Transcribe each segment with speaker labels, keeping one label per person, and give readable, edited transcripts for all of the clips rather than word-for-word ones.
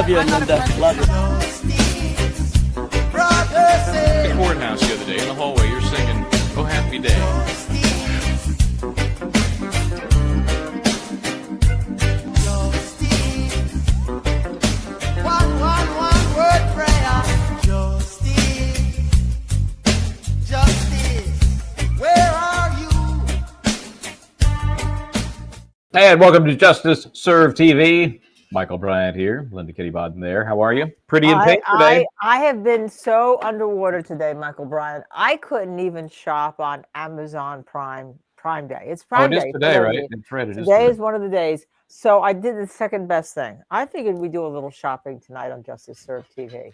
Speaker 1: Love you, Linda. Love you.
Speaker 2: The courthouse the other day in the hallway, you're singing "Oh Happy Day."
Speaker 3: One word prayer. Justice, where are you?
Speaker 4: Hey, and welcome to Justice Serve TV. Michael Bryant here, Linda Kitty Bodden there. How are you? Pretty in pink today.
Speaker 5: I have been so underwater today, Michael Bryant. I couldn't even shop on Amazon Prime Day. It's Prime Day.
Speaker 4: It is today, right? That's right.
Speaker 5: Today is one of the days. So I did the second best thing. I figured we'd do a little shopping tonight on Justice Serve TV.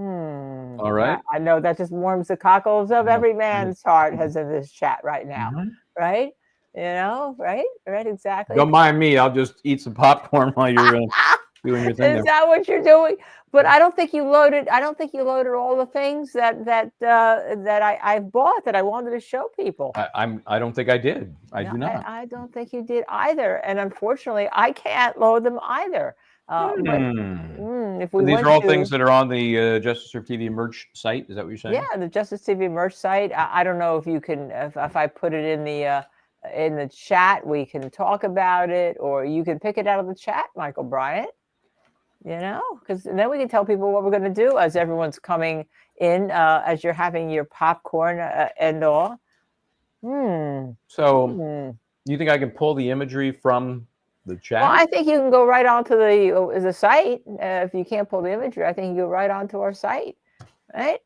Speaker 4: All right.
Speaker 5: I know that just warms the cockles of every man's heart has in this chat right now, right? You know, right, exactly.
Speaker 4: Don't mind me. I'll just eat some popcorn while you're doing your thing.
Speaker 5: Is that what you're doing? But I don't think you loaded. I don't think you loaded all the things that I've bought that I wanted to show people.
Speaker 4: I don't think I did. I do not.
Speaker 5: I don't think you did either. And unfortunately, I can't load them either. If we
Speaker 4: these are all things that are on the Justice Serve TV merch site. Is that what you're saying?
Speaker 5: Yeah, the Justice TV merch site. I don't know if you can. If I put it in the chat, we can talk about it, or you can pick it out of the chat, Michael Bryant. You know, because then we can tell people what we're going to do as everyone's coming in, as you're having your popcorn and all.
Speaker 4: So, you think I can pull the imagery from the chat?
Speaker 5: Well, I think you can go right onto the site. If you can't pull the imagery, I think you go right onto our site, right?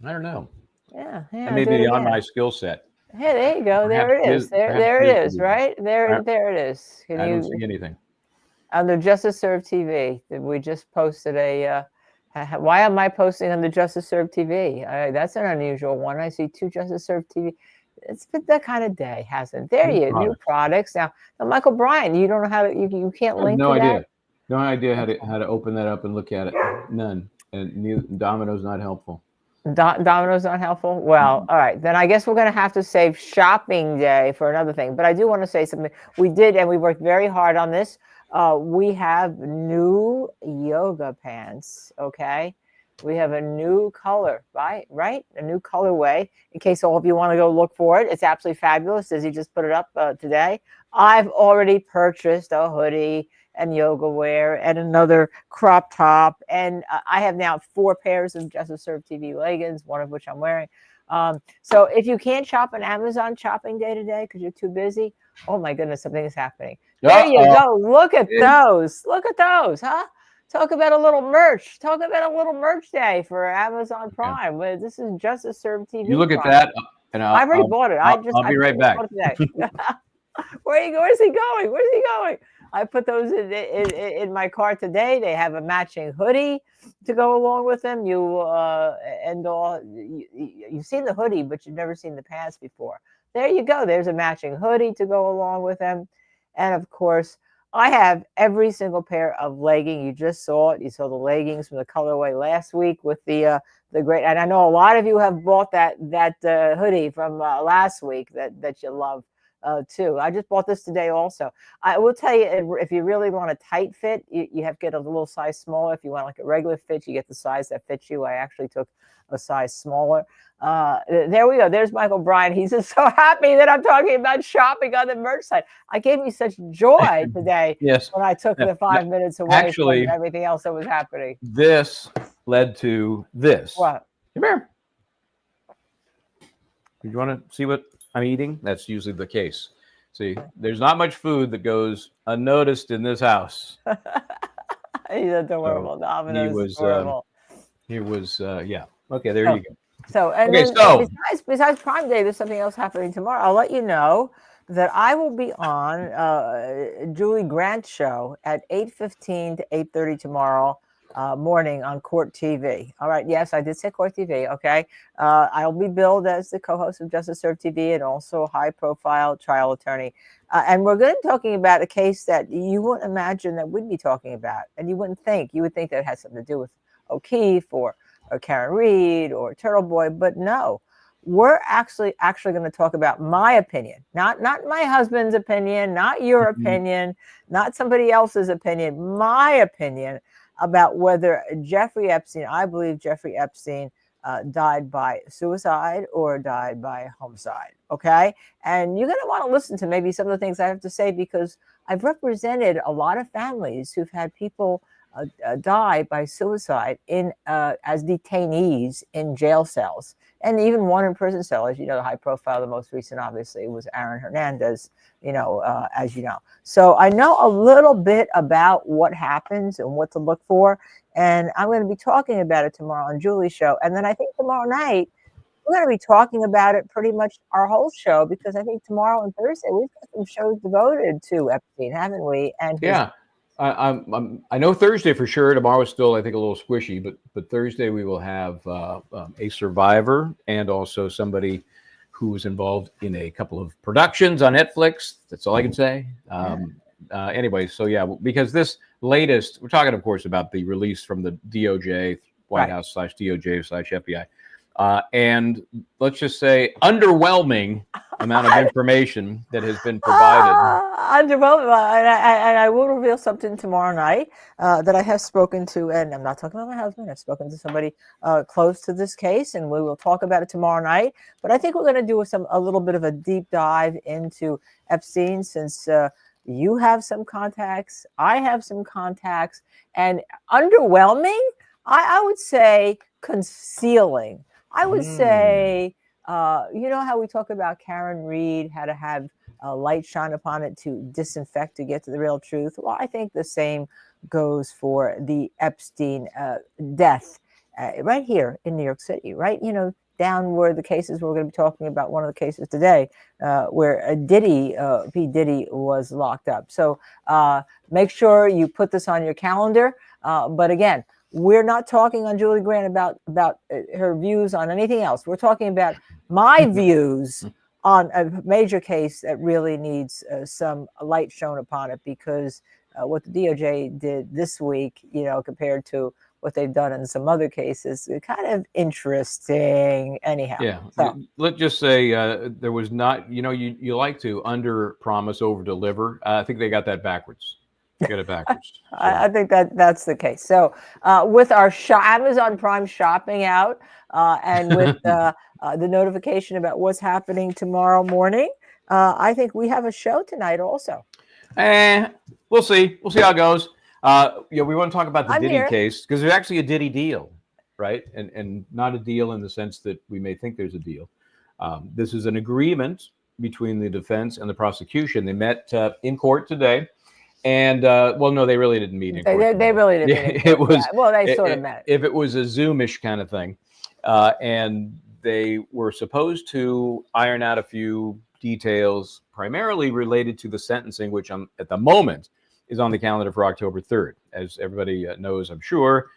Speaker 4: I don't know.
Speaker 5: Yeah,
Speaker 4: that may be on my skill set.
Speaker 5: Hey, there you go. There it is. There it is. Right there. There it is.
Speaker 4: I don't see anything.
Speaker 5: Under Justice Serve TV, we just posted why am I posting on the Justice Serve TV? That's an unusual one. I see 2 Justice Serve TV. It's been that kind of day, hasn't there? New products. Now, Michael Bryant, you don't know how to. You can't link.
Speaker 4: No
Speaker 5: to
Speaker 4: idea.
Speaker 5: That?
Speaker 4: No idea how to open that up and look at it. None. And Domino's not helpful.
Speaker 5: Domino's not helpful? Well, all right. Then I guess we're going to have to save shopping day for another thing. But I do want to say something. We did, and we worked very hard on this. We have new yoga pants, okay? We have a new color, right? A new colorway, in case all of you want to go look for it. It's absolutely fabulous. Dizzy just put it up today. I've already purchased a hoodie and yoga wear and another crop top. And I have now 4 pairs of Justice Serve TV leggings, one of which I'm wearing. So if you can't shop on Amazon shopping day today because you're too busy, oh my goodness, something is happening. There you go. Look at those. Look at those, huh? Talk about a little merch. Talk about a little merch day for Amazon Prime. Yeah. This is Justice Serve TV.
Speaker 4: You look Prime. At that, and
Speaker 5: I've already bought it.
Speaker 4: I'll be right back.
Speaker 5: Where's he going? Where's he going? I put those in my cart today. They have a matching hoodie to go along with them. You've seen the hoodie, but you've never seen the pants before. There you go. There's a matching hoodie to go along with them. And of course, I have every single pair of leggings. You just saw it. You saw the leggings from the colorway last week with the great. And I know a lot of you have bought that hoodie from last week that you love too. I just bought this today also. I will tell you, if you really want a tight fit, you have to get a little size smaller. If you want like a regular fit, you get the size that fits you. I actually took a size smaller. There we go. There's Michael Bryant. He's just so happy that I'm talking about shopping on the merch site. I gave me such joy today when I took the 5 minutes away from everything else that was happening.
Speaker 4: This led to this.
Speaker 5: What?
Speaker 4: Come here. Do you want to see what I'm eating? That's usually the case. See, there's not much food that goes unnoticed in this house.
Speaker 5: He's adorable. So Domino's adorable.
Speaker 4: Yeah. Okay, there you go.
Speaker 5: So, and besides Prime Day, there's something else happening tomorrow. I'll let you know that I will be on Julie Grant's show at 8:15 to 8:30 tomorrow morning on Court TV. All right. Yes, I did say Court TV. Okay. I'll be billed as the co-host of Justice Serve TV and also a high-profile trial attorney. And we're going to be talking about a case that you wouldn't imagine that we'd be talking about, and you wouldn't think. You would think that it has something to do with O'Keefe or Karen Reed or Turtle Boy, but no. We're actually going to talk about my opinion, not my husband's opinion, not your opinion, not somebody else's opinion, my opinion about whether Jeffrey Epstein, I believe Jeffrey Epstein died by suicide or died by homicide. Okay. And you're going to want to listen to maybe some of the things I have to say, because I've represented a lot of families who've had people die by suicide in as detainees in jail cells, and even one in prison cell. As you know, the high profile, the most recent obviously was Aaron Hernandez, as you know. So I know a little bit about what happens and what to look for, and I'm going to be talking about it tomorrow on Julie's show. And then I think tomorrow night we're going to be talking about it pretty much our whole show, because I think tomorrow and Thursday we've got some shows devoted to Epstein, haven't we? And
Speaker 4: yeah. I know Thursday for sure. Tomorrow is still, I think, a little squishy, but Thursday we will have a survivor and also somebody who was involved in a couple of productions on Netflix. That's all I can say. Anyway, so yeah, because this latest, we're talking, of course, about the release from the DOJ, White House / DOJ / FBI. And let's just say underwhelming amount of information that has been provided.
Speaker 5: Underwhelming, and I will reveal something tomorrow night that I have spoken to, and I'm not talking about my husband. I've spoken to somebody close to this case, and we will talk about it tomorrow night. But I think we're going to do a little bit of a deep dive into Epstein, since you have some contacts, I have some contacts, and underwhelming, I would say concealing. I would say, you know how we talk about Karen Reed, how to have a light shine upon it to disinfect to get to the real truth. Well, I think the same goes for the Epstein death right here in New York City, right? Down where the cases we're going to be talking about, one of the cases today, where Diddy, P. Diddy was locked up. So make sure you put this on your calendar. But again, we're not talking on Julie Grant about her views on anything else. We're talking about my views on a major case that really needs some light shown upon it, because what the DOJ did this week, compared to what they've done in some other cases, kind of interesting. Anyhow,
Speaker 4: yeah.
Speaker 5: So,
Speaker 4: let's just say there was not. You like to under promise, over deliver. I think they got that backwards. Get it backwards. So.
Speaker 5: I think that's the case. So with our Amazon Prime shopping out, and with the notification about what's happening tomorrow morning, I think we have a show tonight also.
Speaker 4: We'll see. We'll see how it goes. We want to talk about the Diddy case, because there's actually a Diddy deal, right? And not a deal in the sense that we may think there's a deal. This is an agreement between the defense and the prosecution. They met in court today. And no, they really didn't meet in court. They
Speaker 5: really didn't.
Speaker 4: It was
Speaker 5: they sort of met.
Speaker 4: If it was a Zoomish kind of thing, and they were supposed to iron out a few details, primarily related to the sentencing, which at the moment is on the calendar for October 3rd. As everybody knows, I'm sure,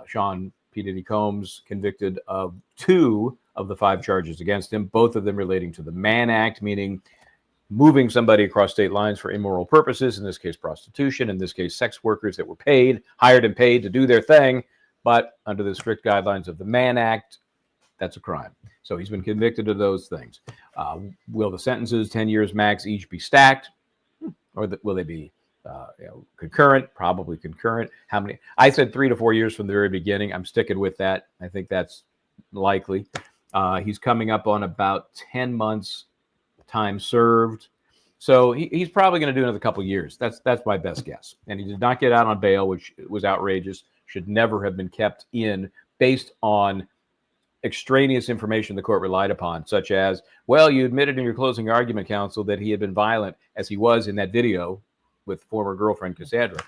Speaker 4: Sean P. Diddy Combs convicted of 2 of the 5 charges against him, both of them relating to the Mann Act, meaning moving somebody across state lines for immoral purposes, in this case prostitution, in this case sex workers that were hired and paid to do their thing, but under the strict guidelines of the Mann Act, that's a crime. So he's been convicted of those things. Will the sentences, 10 years max, each be stacked? Or will they be concurrent? Probably concurrent. How many? I said 3 to 4 years from the very beginning. I'm sticking with that. I think that's likely. He's coming up on about 10 months time served. So he's probably going to do another couple of years. That's my best guess. And he did not get out on bail, which was outrageous. Should never have been kept in based on extraneous information the court relied upon, such as, well, you admitted in your closing argument, counsel, that he had been violent, as he was in that video with former girlfriend Cassandra.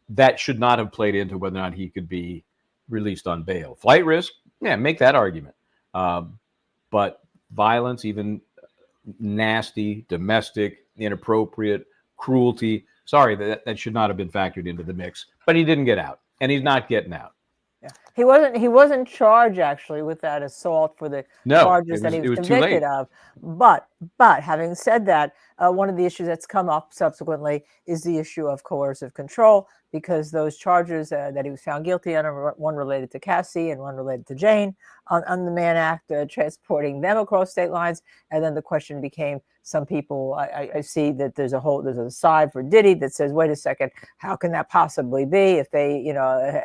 Speaker 4: That should not have played into whether or not he could be released on bail. Flight risk, yeah, make that argument. But violence, even nasty, domestic, inappropriate, cruelty, sorry, that should not have been factored into the mix. But he didn't get out, and he's not getting out.
Speaker 5: Yeah. He wasn't charged actually with that assault for the charges that he was convicted of. But having said that, one of the issues that's come up subsequently is the issue of coercive control, because those charges that he was found guilty on, one related to Cassie and one related to Jane on the Mann Act, transporting them across state lines. And then the question became, some people, I see that there's a side for Diddy that says, wait a second, how can that possibly be if they,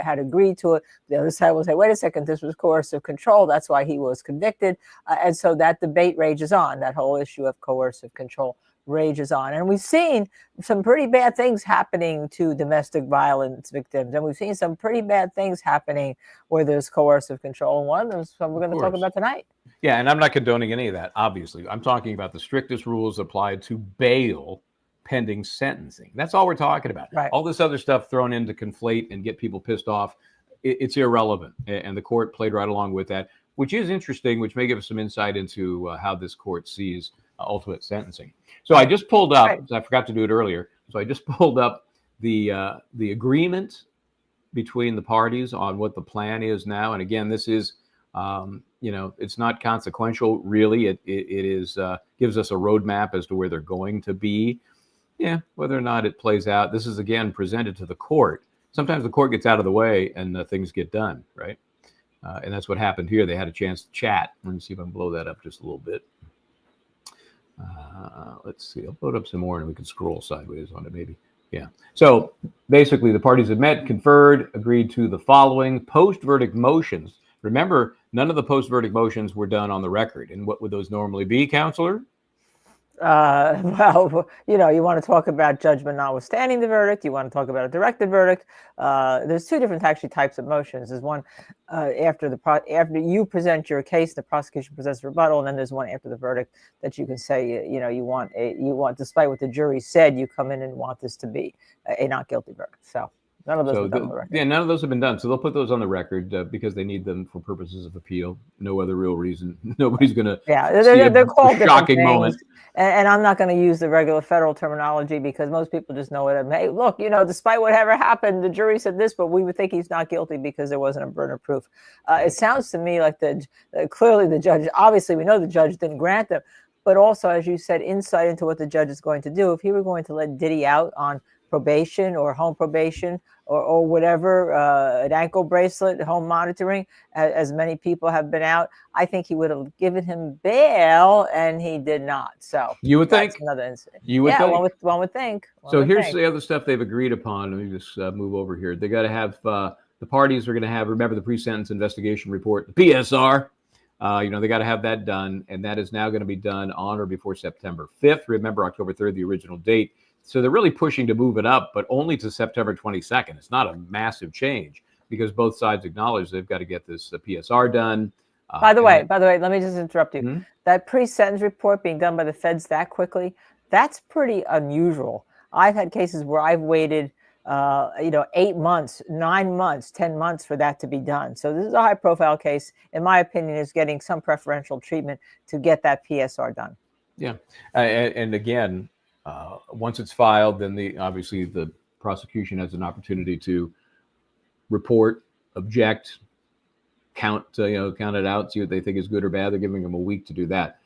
Speaker 5: had agreed to it? The other side will say, wait a second, this was coercive control. That's why he was convicted. And so that debate rages on. That whole issue of coercive control rages on. And we've seen some pretty bad things happening to domestic violence victims. And we've seen some pretty bad things happening where there's coercive control. And one of them is what we're going to talk about tonight.
Speaker 4: Yeah, and I'm not condoning any of that, obviously. I'm talking about the strictest rules applied to bail pending sentencing. That's all we're talking about.
Speaker 5: Right.
Speaker 4: All this other stuff thrown in to conflate and get people pissed off, it's irrelevant. And the court played right along with that, which is interesting, which may give us some insight into how this court sees ultimate sentencing. So I just pulled up, I forgot to do it earlier, so I just pulled up the agreement between the parties on what the plan is now. And again, this is it's not consequential, really. It is gives us a roadmap as to where they're going to be. Yeah, whether or not it plays out. This is, again, presented to the court. Sometimes the court gets out of the way and things get done, right? And that's what happened here. They had a chance to chat. Let me see if I can blow that up just a little bit. Let's see. I'll load up some more and we can scroll sideways on it maybe. Yeah. So basically, the parties have met, conferred, agreed to the following post-verdict motions. Remember, none of the post-verdict motions were done on the record. And what would those normally be, Counselor?
Speaker 5: Well, you want to talk about judgment notwithstanding the verdict. You want to talk about a directed verdict. There's two different actually types of motions. There's one after you present your case, the prosecution presents a rebuttal, and then there's one after the verdict that you can say, you want, despite what the jury said, you come in and want this to be a not guilty verdict. So none of those have been on the record.
Speaker 4: Yeah, none of those have been done. So they'll put those on the record because they need them for purposes of appeal. No other real reason. Nobody's going to
Speaker 5: they're called
Speaker 4: a shocking moment.
Speaker 5: And I'm not going to use the regular federal terminology because most people just know it. Hey, look, despite whatever happened, the jury said this, but we would think he's not guilty because there wasn't a burden of proof. It sounds to me like clearly the judge, obviously we know the judge didn't grant them, but also, as you said, insight into what the judge is going to do. If he were going to let Diddy out on probation or home probation or whatever, an ankle bracelet, home monitoring, as many people have been out, I think he would have given him bail, and he did not. So
Speaker 4: you would think
Speaker 5: another incident.
Speaker 4: You would think.
Speaker 5: One would think.
Speaker 4: Here's the other stuff they've agreed upon. Let me just move over here. They got to have the parties are going to have, remember, the pre-sentence investigation report, the PSR. They got to have that done, and that is now going to be done on or before September 5th. Remember, October 3rd, the original date. So they're really pushing to move it up, but only to September 22nd. It's not a massive change because both sides acknowledge they've got to get this PSR done.
Speaker 5: By the way, let me just interrupt you.
Speaker 4: Mm-hmm.
Speaker 5: That pre-sentence report being done by the feds that quickly, that's pretty unusual. I've had cases where I've waited, 8 months, 9 months, 10 months for that to be done. So this is a high-profile case. In my opinion, is getting some preferential treatment to get that PSR done.
Speaker 4: Yeah, and again, once it's filed, then obviously the prosecution has an opportunity to report, object, count it out, see what they think is good or bad. They're giving them a week to do that.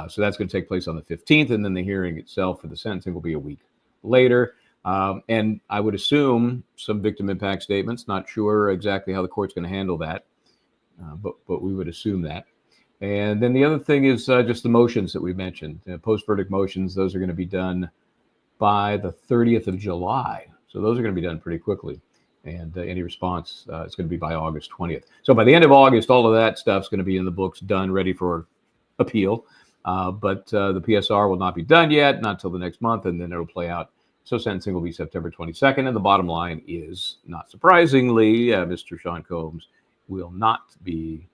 Speaker 4: So that's going to take place on the 15th, and then the hearing itself for the sentencing will be a week later. And I would assume some victim impact statements. Not sure exactly how the court's going to handle that, but we would assume that. And then the other thing is just the motions that we mentioned, post-verdict motions. Those are going to be done by the 30th of July. So those are going to be done pretty quickly. And any response is going to be by August 20th. So by the end of August, all of that stuff's going to be in the books, done, ready for appeal. But the PSR will not be done yet, not until the next month, and then it'll play out. So sentencing will be September 22nd. And the bottom line is, not surprisingly, Mr. Sean Combs will not be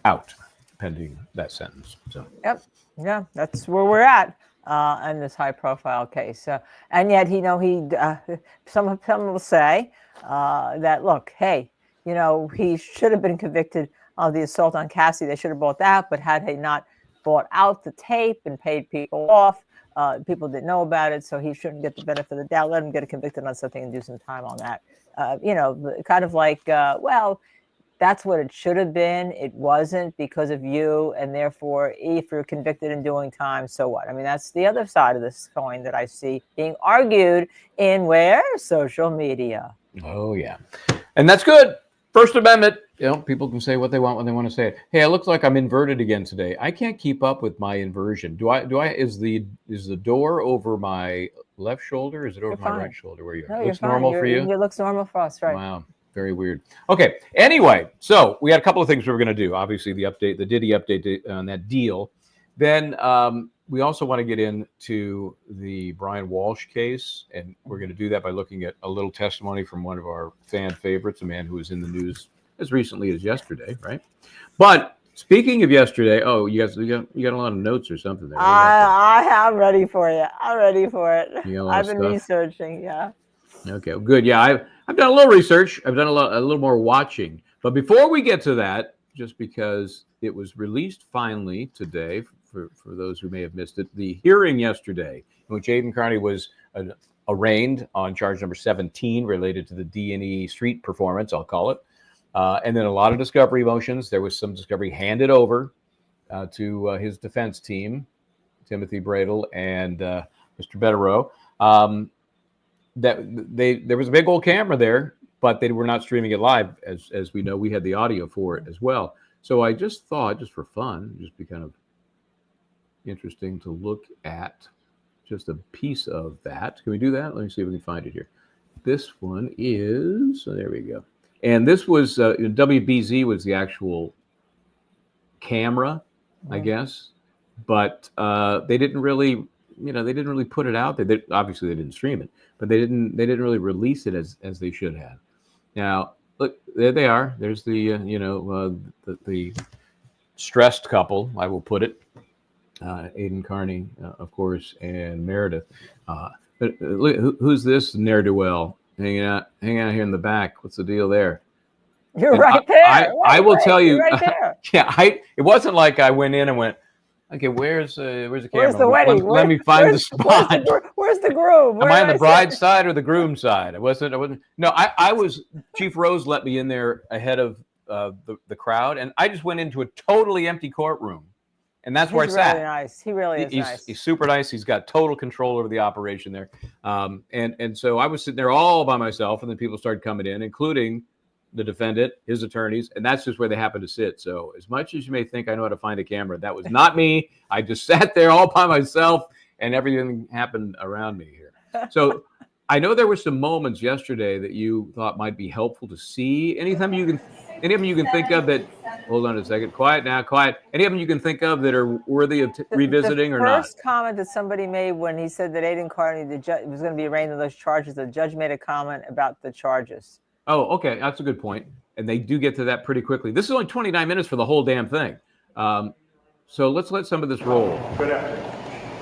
Speaker 4: out pending that sentence. So
Speaker 5: yep, yeah, that's where we're at in this high-profile case. And yet, some will say that, look, hey, he should have been convicted of the assault on Cassie. They should have bought that, but had they not bought out the tape and paid people off, people didn't know about it, so he shouldn't get the benefit of the doubt. Let him get convicted on something and do some time on that. Kind of like, well, that's what it should have been. It wasn't because of you, and therefore, if you're convicted in doing time, so what? I mean, that's the other side of this coin that I see being argued in where? Social media.
Speaker 4: Oh, yeah. And that's good. First Amendment, people can say what they want when they want to say it. Hey, it looks like I'm inverted again today. I can't keep up with my inversion. Is the door over my left shoulder? Is it over my right shoulder? Where you are?
Speaker 5: No,
Speaker 4: Looks normal for you?
Speaker 5: It looks normal for us, right?
Speaker 4: Wow. Very weird. Okay. Anyway, so we had a couple of things we were going to do. Obviously, the Diddy update on that deal. Then we also want to get into the Brian Walshe case, and we're going to do that by looking at a little testimony from one of our fan favorites, a man who was in the news as recently as yesterday, right? But speaking of yesterday, you got a lot of notes or something there.
Speaker 5: I'm ready for you. I'm ready for it. I've been researching. Yeah.
Speaker 4: Okay, good. Yeah, I've done a little research. I've done a little more watching. But before we get to that, just because it was released finally today, for those who may have missed it, the hearing yesterday in which Aiden Carney was arraigned on charge number 17 related to the D&E street performance, I'll call it. And then a lot of discovery motions. There was some discovery handed over to his defense team, Timothy Bradel and Mr. Betterow. There was a big old camera there, but they were not streaming it live. As we know, we had the audio for it as well. So I just thought, just for fun, just be kind of interesting to look at just a piece of that. Can we do that? Let me see if we can find it here. This one is, there we go. And this was, WBZ was the actual camera, I guess, but they didn't really, they didn't really put it out there. Obviously they didn't stream it, but they didn't really release it as they should have. Now, look, there they are. There's the, the stressed couple, I will put it. Aiden Carney, of course, and Meredith. But look, who's this ne'er-do-well hanging out here in the back? What's the deal there?
Speaker 5: You're right there.
Speaker 4: I will tell you.
Speaker 5: Right there.
Speaker 4: Yeah, it wasn't like I went in and went, okay, where's the camera?
Speaker 5: Where's the wedding?
Speaker 4: Let me find the spot.
Speaker 5: Where's the groom?
Speaker 4: Am I on the bride's side or the groom's side? I wasn't. No, I was. Chief Rose let me in there ahead of the crowd, and I just went into a totally empty courtroom. And that's where I sat.
Speaker 5: Really nice. He really is nice.
Speaker 4: He's super nice. He's got total control over the operation there. And so I was sitting there all by myself, and then people started coming in, including the defendant, his attorneys, and that's just where they happened to sit. So as much as you may think I know how to find a camera, that was not me. I just sat there all by myself, and everything happened around me here. So I know there were some moments yesterday that you thought might be helpful to see. Any of them you can think of that, hold on a second, quiet now, quiet. Any of them you can think of that are worthy of revisiting or not?
Speaker 5: The first comment that somebody made when he said that Aiden Carney, the judge, was going to be arraigned on those charges, the judge made a comment about the charges.
Speaker 4: Oh, okay, that's a good point. And they do get to that pretty quickly. This is only 29 minutes for the whole damn thing. So let's let some of this roll.
Speaker 1: Good afternoon.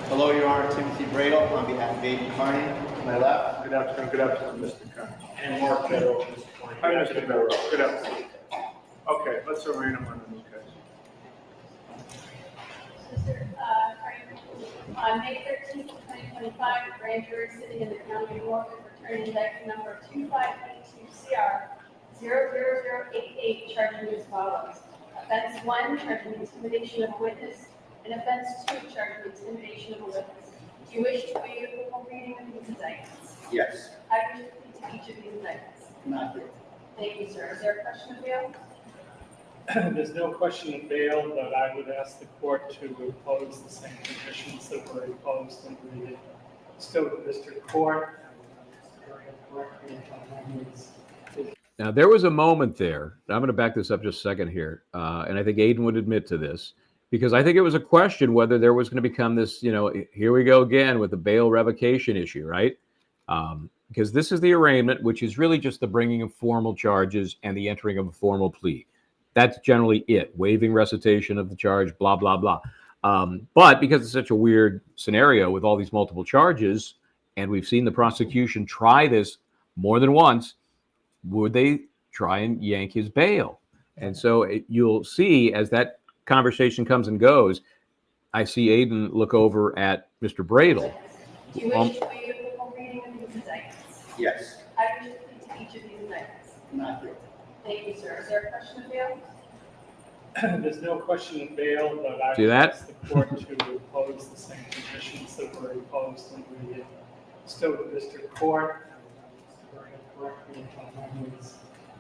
Speaker 1: Hello, Your Honor, Timothy Bradel on behalf of Aiden Carney. To my left. Good afternoon, Mr. Carney. And Mark Federal. Hi, Mr. Federal. Good afternoon. Okay, let's arraign him on the new case.
Speaker 6: Mr. On May 13th, 2025, the grand jury sitting in the county of Norfolk returned indictment number 2522 CR 00088 charging as follows. Offense 1, charging intimidation of a witness, and offense 2, charging intimidation of a witness. Do you wish to waive the full reading of these indictments?
Speaker 1: Yes.
Speaker 6: I wish to plead to each of these indictments.
Speaker 1: Not here.
Speaker 6: Thank you, sir. Is there a question of bail?
Speaker 7: There's no question of bail, but I would ask the court to impose the same conditions that were imposed in the Stoke District Court.
Speaker 4: Now, there was a moment there. I'm going to back this up just a second here. And I think Aiden would admit to this, because I think it was a question whether there was going to become this, here we go again with the bail revocation issue, right? Because this is the arraignment, which is really just the bringing of formal charges and the entering of a formal plea. That's generally it. Waiving recitation of the charge, blah, blah, blah. But because it's such a weird scenario with all these multiple charges, and we've seen the prosecution try this more than once, would they try and yank his bail? And so you'll see as that conversation comes and goes, I see Aiden look over at Mr. Bradel.
Speaker 6: Do you wish to waive the full reading of these indictments?
Speaker 1: Yes.
Speaker 6: I wish to plead to each of these indictments.
Speaker 1: Not here.
Speaker 6: Thank you, sir. Is there a question of bail?
Speaker 7: There's no question of bail, but I
Speaker 4: See
Speaker 7: would
Speaker 4: that?
Speaker 7: ask the court to impose the same conditions that were imposed when we still the district court. Correctly, if my memory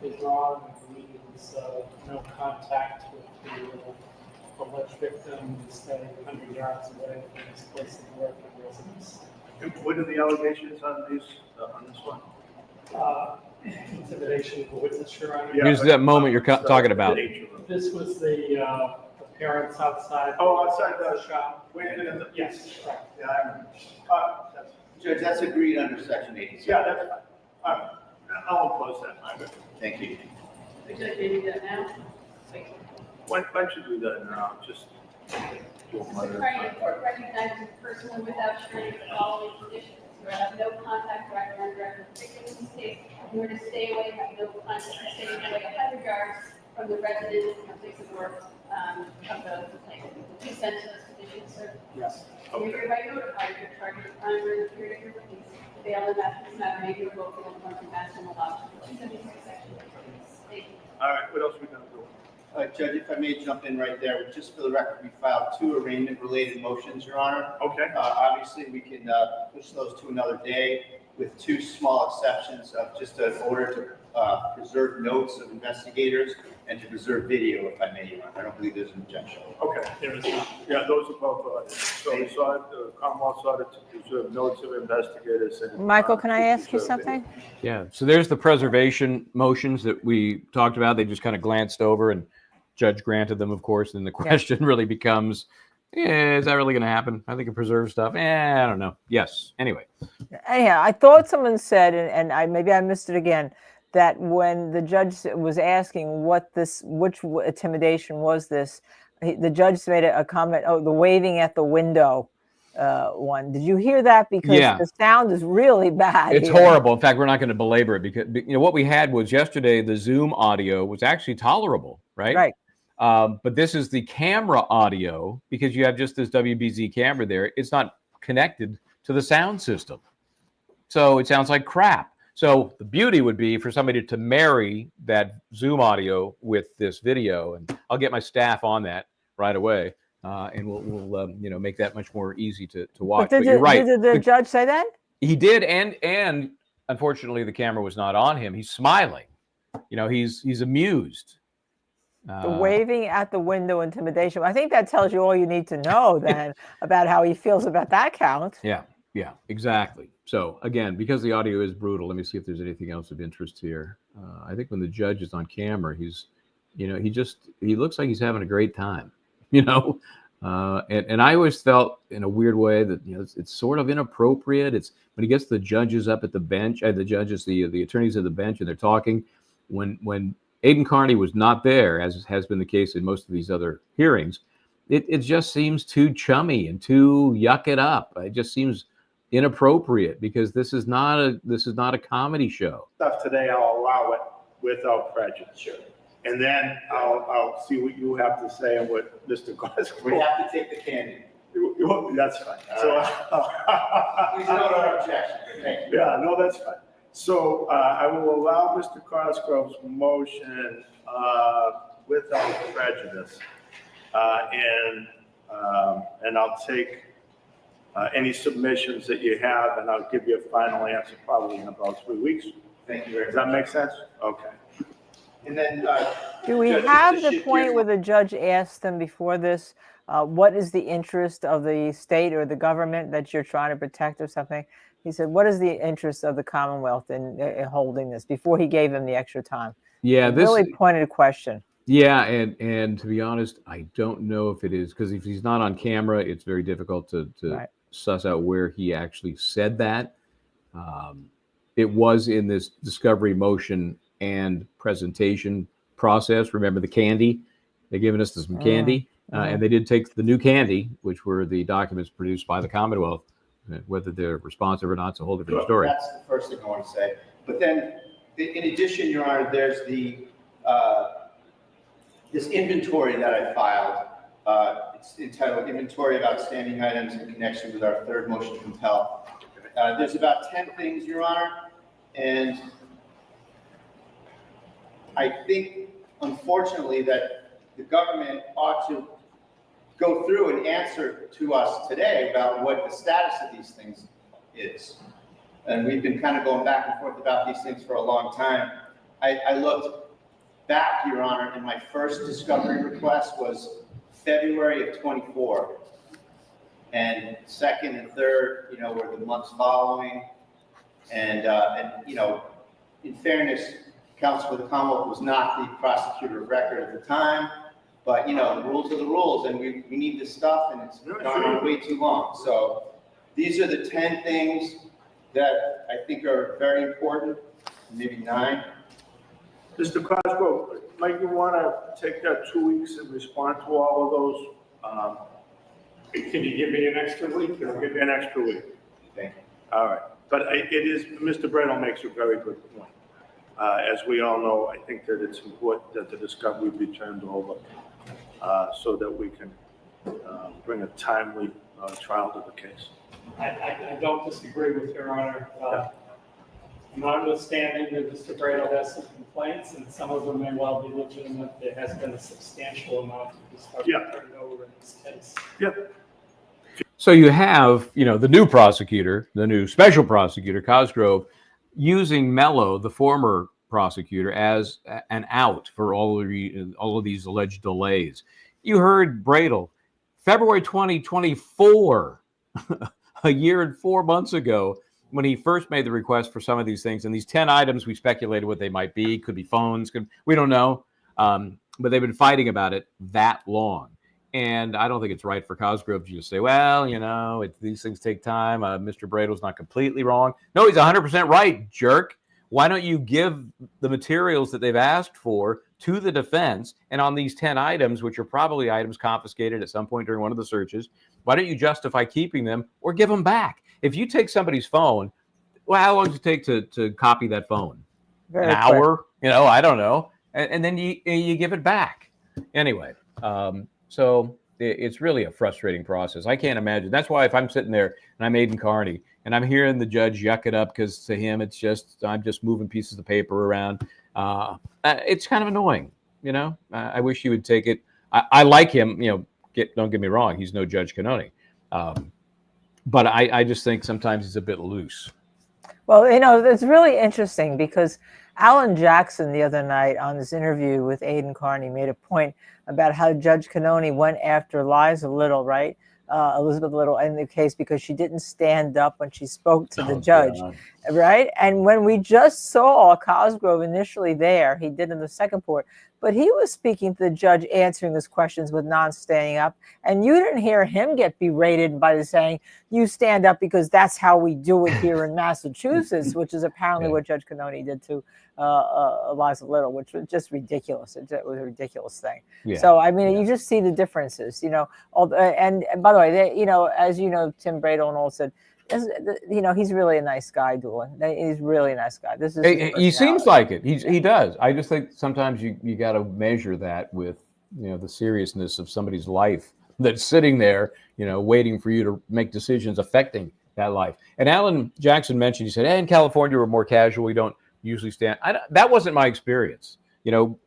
Speaker 7: is wrong, I believe it was no contact with the alleged victim, stay 100 yards away from his place of work and residence.
Speaker 1: What are the allegations on these, on this one?
Speaker 7: Intimidation of a witness, Your Honor.
Speaker 1: Yeah.
Speaker 4: Here's that moment you're talking about.
Speaker 7: This was the parents outside.
Speaker 1: Oh, outside the
Speaker 7: shop.
Speaker 1: Wait a minute.
Speaker 7: Yes, right.
Speaker 1: Yeah, I remember.
Speaker 8: Judge, that's agreed under section 86.
Speaker 1: Yeah, that's fine. All right. I'll impose that. I'm good.
Speaker 8: Thank you.
Speaker 6: Would you like me to do that now? Wait.
Speaker 1: Why don't you do that now? Just.
Speaker 6: Mr. Carney, the court recognizes the person without assuring the following conditions. You will have no contact direct or indirect with the victim in this case. You are to stay away, have no contact, stay away 100 yards from the residence and place of work of the complainant. Please send to those conditions, sir.
Speaker 1: Yes.
Speaker 6: You are hereby notified if you're charged with crime or in the period of your release. The bail in that this matter may be revoked in accordance with maximum allowed. 276 section. Thank you.
Speaker 1: All right, what else we gonna do?
Speaker 8: Judge, if I may jump in right there, just for the record, we filed 2 arraignment-related motions, Your Honor.
Speaker 1: Okay.
Speaker 8: Obviously, we can push those to another day with 2 small exceptions of just an order to preserve notes of investigators and to preserve video, if I may, Your Honor. I don't believe there's an objection.
Speaker 1: Okay.
Speaker 7: There is not.
Speaker 1: Yeah, those are both, so we saw it, the Commonwealth saw it to preserve notes of investigators and.
Speaker 5: Michael, can I ask you
Speaker 1: preserve
Speaker 5: something?
Speaker 4: Yeah. So there's the preservation motions that we talked about. They just kind of glanced over and judge granted them, of course. And the question really becomes, is that really going to happen? I think it preserves stuff. I don't know. Yes. Anyway.
Speaker 5: Anyhow, I thought someone said, and maybe I missed it again, that when the judge was asking which intimidation was this, the judge made a comment, oh, the waving at the window one. Did you hear that? Because the sound is really bad.
Speaker 4: It's horrible. In fact, we're not going to belabor it because what we had was yesterday, the Zoom audio was actually tolerable, right?
Speaker 5: Right.
Speaker 4: But this is the camera audio because you have just this WBZ camera there. It's not connected to the sound system. So it sounds like crap. So the beauty would be for somebody to marry that Zoom audio with this video, and I'll get my staff on that right away, and we'll make that much more easy to watch. But you're right.
Speaker 5: Did the judge say that?
Speaker 4: He did, and unfortunately the camera was not on him. He's smiling. He's amused.
Speaker 5: The waving at the window intimidation. I think that tells you all you need to know then about how he feels about that count.
Speaker 4: Yeah, exactly. So again, because the audio is brutal, let me see if there's anything else of interest here. I think when the judge is on camera, he looks like he's having a great time, and I always felt in a weird way that, it's sort of inappropriate. It's when he gets the judges up at the bench, the attorneys at the bench, and they're talking when Aiden Carney was not there, as has been the case in most of these other hearings, it just seems too chummy and too yuck it up. It just seems inappropriate because this is not a comedy show.
Speaker 1: Stuff today, I'll allow it without prejudice. Sure. And then I'll see what you have to say and what Mr. Gosgrove.
Speaker 8: We have to take the candy.
Speaker 1: That's fine.
Speaker 8: Please note our objection. Thank you.
Speaker 1: Yeah, no, that's fine. So I will allow Mr. Cosgrove's motion without prejudice, and I'll take any submissions that you have, and I'll give you a final answer probably in about 3 weeks.
Speaker 8: Thank you very much.
Speaker 1: Does that make sense? Okay.
Speaker 8: And then,
Speaker 5: do we
Speaker 8: Judge,
Speaker 5: have
Speaker 8: just
Speaker 5: the
Speaker 8: shift
Speaker 5: point
Speaker 8: gears.
Speaker 5: where the judge asked them before this, what is the interest of the state or the government that you're trying to protect or something? He said, what is the interest of the Commonwealth in holding this, before he gave him the extra time?
Speaker 4: Yeah, this
Speaker 5: really pointed question.
Speaker 4: Yeah, and to be honest, I don't know if it is, because if he's not on camera, it's very difficult to
Speaker 5: Right.
Speaker 4: suss out where he actually said that. It was in this discovery motion and presentation process. Remember the candy? They've given us some candy, and they did take the new candy, which were the documents produced by the Commonwealth. Whether they're responsive or not, it's a whole different story.
Speaker 8: That's the first thing I want to say. But then, in addition, Your Honor, there's the this inventory that I filed. It's entitled Inventory of Outstanding Items in Connection with our Third Motion to Compel. There's about 10 things, Your Honor, and I think, unfortunately, that the government ought to go through and answer to us today about what the status of these things is. And we've been kind of going back and forth about these things for a long time. I looked back, Your Honor, and my first discovery request was February of 24. And second and third, you know, were the months following. And you know, in fairness, counsel for the Commonwealth was not the prosecutor of record at the time, but you know, the rules are the rules, and we need this stuff, and it's gone on way too long. So these are the 10 things that I think are very important, maybe 9.
Speaker 1: Mr. Cosgrove, might you want to take that 2 weeks and respond to all of those?
Speaker 7: Can you give me an extra week?
Speaker 1: I'll give you an extra week.
Speaker 8: Thank you.
Speaker 1: All right. But it is, Mr. Bradle makes a very good point. As we all know, I think that it's important that the discovery be turned over so that we can bring a timely trial to the case.
Speaker 7: I don't disagree with Your Honor. Notwithstanding that Mr. Bradle has some complaints, and some of them may well be legitimate, there has been a substantial amount of discovery turned over in this case.
Speaker 1: Yep.
Speaker 4: So you have, you know, the new prosecutor, the new special prosecutor, Cosgrove, using Mello, the former prosecutor, as an out for all of these alleged delays. You heard Bradle, February 2024, a year and 4 months ago, when he first made the request for some of these things, and these 10 items, we speculated what they might be. Could be phones, we don't know. But they've been fighting about it that long. And I don't think it's right for Cosgrove to just say, well, you know, these things take time. Mr. Bradle's not completely wrong. No, he's 100% right, jerk. Why don't you give the materials that they've asked for to the defense? And on these 10 items, which are probably items confiscated at some point during one of the searches, why don't you justify keeping them or give them back? If you take somebody's phone, well, how long does it take to copy that phone?
Speaker 5: Very
Speaker 4: An
Speaker 5: quick.
Speaker 4: hour? You know, I don't know. And then you give it back. Anyway, so it's really a frustrating process. I can't imagine. That's why if I'm sitting there and I'm Aiden Carney and I'm hearing the judge yuck it up because to him it's just I'm just moving pieces of paper around. It's kind of annoying, you know. I wish he would take it. I like him, you know. Don't get me wrong. He's no Judge Cannoni, but I just think sometimes he's a bit loose.
Speaker 5: Well, you know, it's really interesting because Alan Jackson the other night on his interview with Aiden Carney made a point about how Judge Cannoni went after Liza Little, right? Elizabeth Little in the case because she didn't stand up when she spoke to the judge,
Speaker 4: God.
Speaker 5: right? And when we just saw Cosgrove initially there, he did in the second court, but he was speaking to the judge, answering his questions with non-standing up. And you didn't hear him get berated by saying, you stand up because that's how we do it here in Massachusetts, which is apparently what Judge Cannoni did to Liza Little, which was just ridiculous. It was a ridiculous thing.
Speaker 4: Yeah.
Speaker 5: So, I mean, you just see the differences, you know. And by the way, you know, as you know, Tim Bradle and all said, you know, he's really a nice guy, Doolin. He's really a nice guy. This is
Speaker 4: He seems like it. He does. I just think sometimes you got to measure that with, you know, the seriousness of somebody's life that's sitting there, you know, waiting for you to make decisions affecting that life. And Alan Jackson mentioned, he said, hey, in California, we're more casual. We don't usually stand. That wasn't my experience. You know,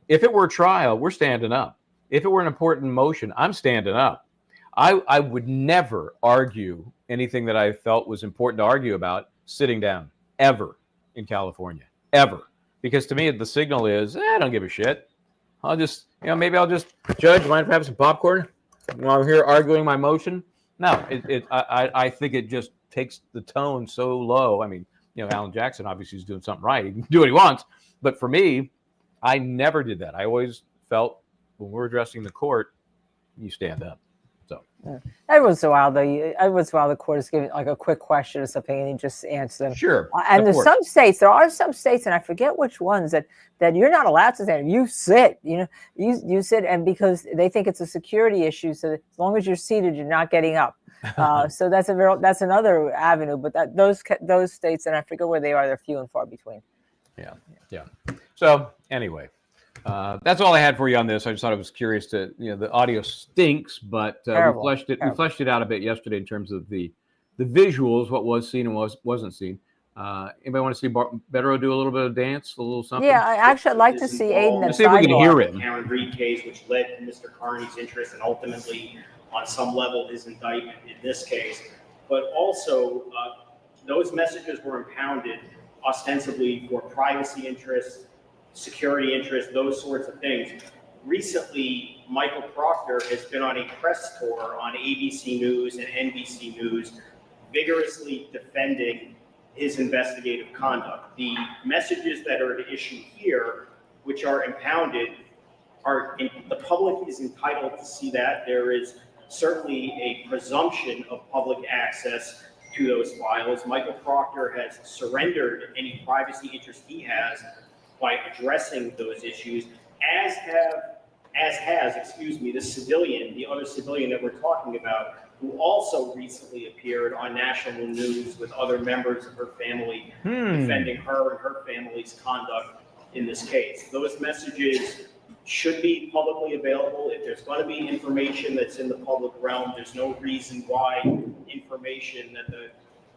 Speaker 4: if it were a trial, we're standing up. If it were an important motion, I'm standing up. I would never argue anything that I felt was important to argue about sitting down, ever, in California, ever. Because to me, the signal is, I don't give a shit. I'll just, you know, maybe I'll just, Judge, mind if I have some popcorn while I'm here arguing my motion? No, I think it just takes the tone so low. I mean, you know, Alan Jackson obviously is doing something right. He can do what he wants. But for me, I never did that. I always felt when we're addressing the court, you stand up. So
Speaker 5: every once in a while, the court is giving like a quick question or something, and you just answer them.
Speaker 4: Sure.
Speaker 5: And there are some states, and I forget which ones that you're not allowed to stand. You sit. You know, you sit, and because they think it's a security issue, so that as long as you're seated, you're not getting up. So that's another avenue. But those states, and I forget where they are, they're few and far between.
Speaker 4: Yeah. So anyway. That's all I had for you on this. I just thought I was curious to, you know, the audio stinks, but we fleshed it out a bit yesterday in terms of the visuals, what was seen and wasn't seen. Anybody want to see Beto do a little bit of dance, a little something?
Speaker 5: Yeah, I'd like to see Aiden at
Speaker 4: Let's see if we can hear
Speaker 5: sidewalk.
Speaker 4: him.
Speaker 9: Karen Reed case, which led to Mr. Carney's interest and ultimately, on some level, his indictment in this case. But also, those messages were impounded ostensibly for privacy interests, security interests, those sorts of things. Recently, Michael Proctor has been on a press tour on ABC News and NBC News, vigorously defending his investigative conduct. The messages that are at issue here, which are impounded, the public is entitled to see that. There is certainly a presumption of public access to those files. Michael Proctor has surrendered any privacy interest he has by addressing those issues, as has the other civilian that we're talking about, who also recently appeared on national news with other members of her family defending her and her family's conduct in this case. Those messages should be publicly available. If there's going to be information that's in the public realm, there's no reason why information that the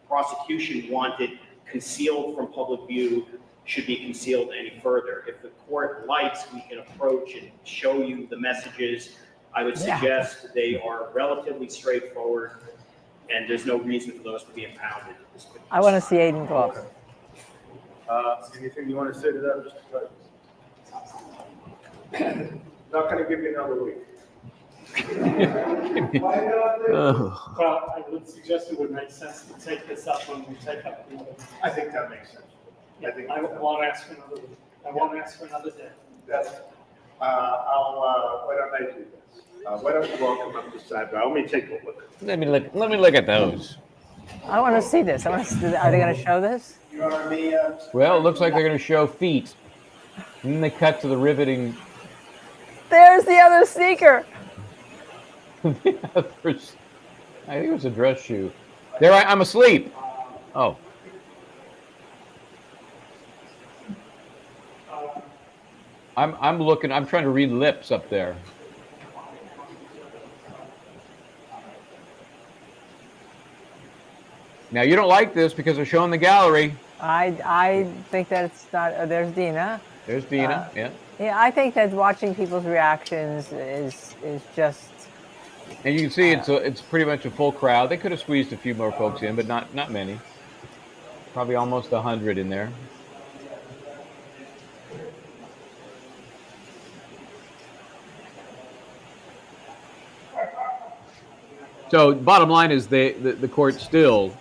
Speaker 9: prosecution wanted concealed from public view should be concealed any further. If the court likes, we can approach and show you the messages. I would suggest they are relatively straightforward, and there's no reason for those to be impounded.
Speaker 5: I want to see Aiden talk.
Speaker 1: Anything you want to say to that, Mr. President? Not going to give you another week.
Speaker 7: Well, I would suggest it would make sense to take this up when we take up the other.
Speaker 1: I think that makes sense.
Speaker 7: I won't ask for another week. I won't ask for another day.
Speaker 1: That's, why don't I do this? Why don't you all come up to the sidebar? Let me take a look.
Speaker 4: Let me look at those.
Speaker 5: I want to see this. Are they going to show this?
Speaker 8: You are me,
Speaker 4: Well, it looks like they're going to show feet. And then they cut to the riveting.
Speaker 5: There's the other sneaker.
Speaker 4: I think it was a dress shoe. There, I'm asleep. Oh. I'm looking. I'm trying to read lips up there. Now you don't like this because they're showing the gallery.
Speaker 5: I think that it's not. There's Dina.
Speaker 4: There's Dina. Yeah.
Speaker 5: Yeah, I think that watching people's reactions is just.
Speaker 4: And you can see it's pretty much a full crowd. They could have squeezed a few more folks in, but not many. Probably almost 100 in there. So bottom line is the court still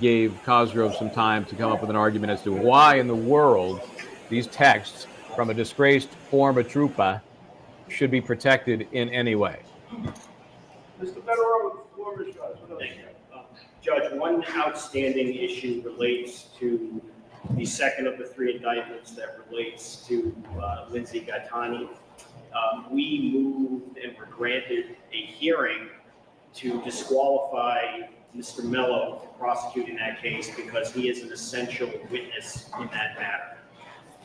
Speaker 4: gave Cosgrove some time to come up with an argument as to why in the world these texts from a disgraced former trooper should be protected in any way.
Speaker 1: Mr. Federer, the floor is yours.
Speaker 9: Thank you. Judge, one outstanding issue relates to the second of the three indictments that relates to Lindsay Gaetani. We moved and were granted a hearing to disqualify Mr. Mello to prosecute in that case because he is an essential witness in that matter.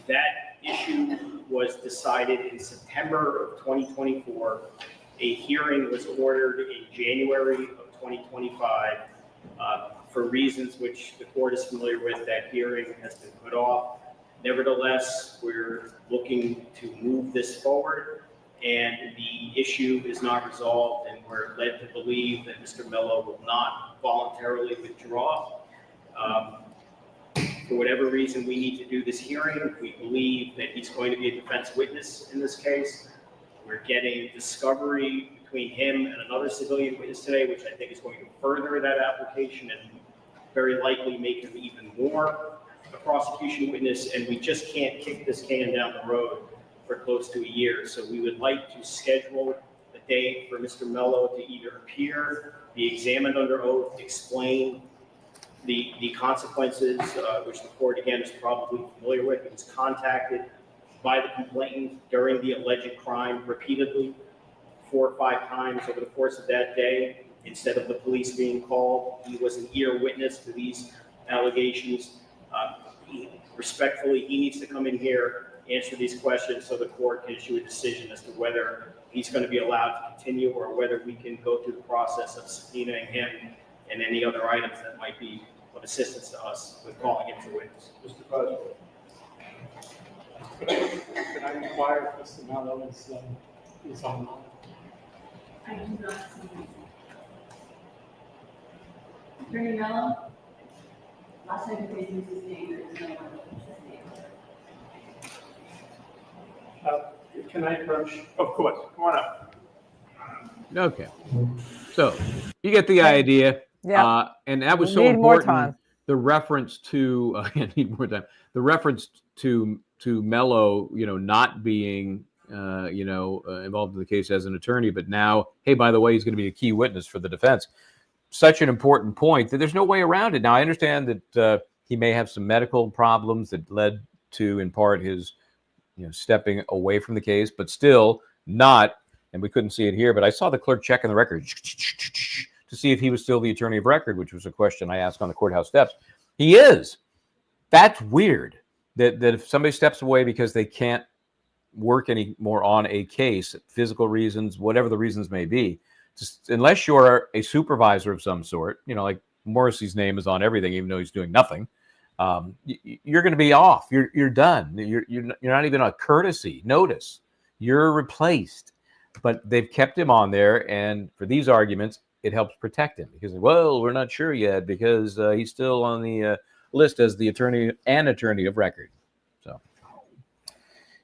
Speaker 9: That issue was decided in September of 2024. A hearing was ordered in January of 2025. For reasons which the court is familiar with, that hearing has been put off. Nevertheless, we're looking to move this forward, and the issue is not resolved, and we're led to believe that Mr. Mello will not voluntarily withdraw. For whatever reason, we need to do this hearing. We believe that he's going to be a defense witness in this case. We're getting discovery between him and another civilian witness today, which I think is going to further that application and very likely make him even more a prosecution witness. And we just can't kick this can down the road for close to a year. So we would like to schedule a date for Mr. Mello to either appear, be examined under oath, explain the consequences, which the court, again, is probably familiar with. He was contacted by the complainant during the alleged crime repeatedly, 4 or 5 times over the course of that day. Instead of the police being called, he was an ear witness to these allegations. Respectfully, he needs to come in here, answer these questions so the court can issue a decision as to whether he's going to be allowed to continue or whether we can go through the process of subpoenaing him and any other items that might be of assistance to us with calling him as a witness.
Speaker 1: Mr. President.
Speaker 7: Could I inquire if Mr. Mello is online?
Speaker 6: I do not see him. Attorney Mello? Last time you used his name, there was no one with his name.
Speaker 7: Can I approach?
Speaker 1: Of course, come on up.
Speaker 4: Okay. So you get the idea.
Speaker 5: Yeah.
Speaker 4: And that was
Speaker 5: We
Speaker 4: so
Speaker 5: need more
Speaker 4: important.
Speaker 5: time.
Speaker 4: The reference to I need more time. The reference to Mello, not being involved in the case as an attorney, but now, hey, by the way, he's going to be a key witness for the defense. Such an important point that there's no way around it. Now, I understand that he may have some medical problems that led to, in part, his stepping away from the case, but still not. And we couldn't see it here, but I saw the clerk checking the record to see if he was still the attorney of record, which was a question I asked on the courthouse steps. He is. That's weird. That if somebody steps away because they can't work anymore on a case, physical reasons, whatever the reasons may be, just unless you're a supervisor of some sort, like Morrissey's name is on everything, even though he's doing nothing, you're going to be off. You're done. You're not even a courtesy notice. You're replaced. But they've kept him on there, and for these arguments, it helps protect him because, well, we're not sure yet because he's still on the list as the attorney of record. So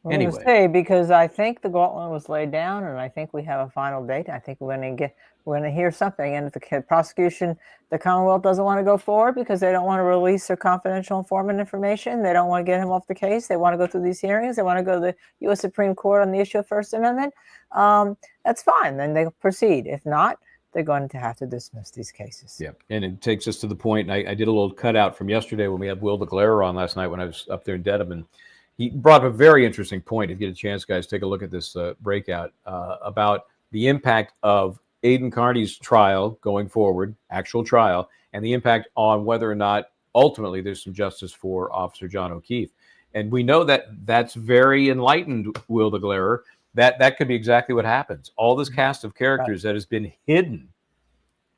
Speaker 4: anyway,
Speaker 5: say, because I think the gauntlet was laid down, and I think we have a final date. I think we're going to hear something. And if the prosecution, the Commonwealth doesn't want to go forward because they don't want to release their confidential informant information, they don't want to get him off the case. They want to go through these hearings. They want to go to the U.S. Supreme Court on the issue of First Amendment. That's fine. Then they proceed. If not, they're going to have to dismiss these cases.
Speaker 4: Yeah, and it takes us to the point, and I did a little cutout from yesterday when we had Will DeGlare on last night when I was up there in Dedham, and he brought up a very interesting point. If you get a chance, guys, take a look at this breakout about the impact of Aiden Carney's trial going forward, actual trial, and the impact on whether or not ultimately there's some justice for Officer John O'Keefe. And we know that that's very enlightened, Will DeGlare. That could be exactly what happens. All this cast of characters that has been hidden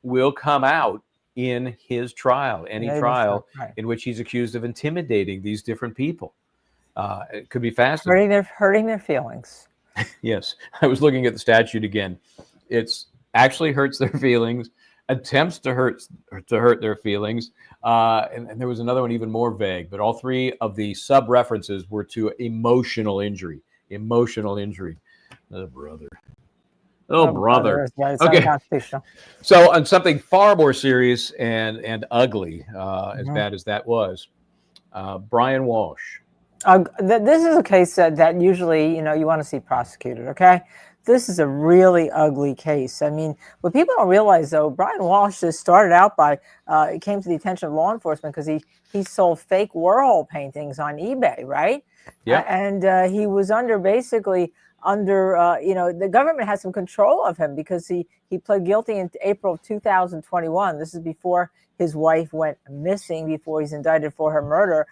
Speaker 4: will come out in his trial, any trial in which he's accused of intimidating these different people. It could be fascinating.
Speaker 5: Hurting their feelings.
Speaker 4: Yes. I was looking at the statute again. It's actually hurts their feelings, attempts to hurt their feelings. And there was another one even more vague, but all three of the sub-references were to emotional injury. Oh, brother. Oh, brother. Okay. So on something far more serious and ugly, as bad as that was, Brian Walshe.
Speaker 5: This is a case that usually, you want to see prosecuted, okay? This is a really ugly case. I mean, what people don't realize, though, Brian Walshe just started out by, it came to the attention of law enforcement because he sold fake Warhol paintings on eBay, right?
Speaker 4: Yeah.
Speaker 5: And he was basically under, the government had some control of him because he pled guilty in April of 2021. This is before his wife went missing, before he's indicted for her murder,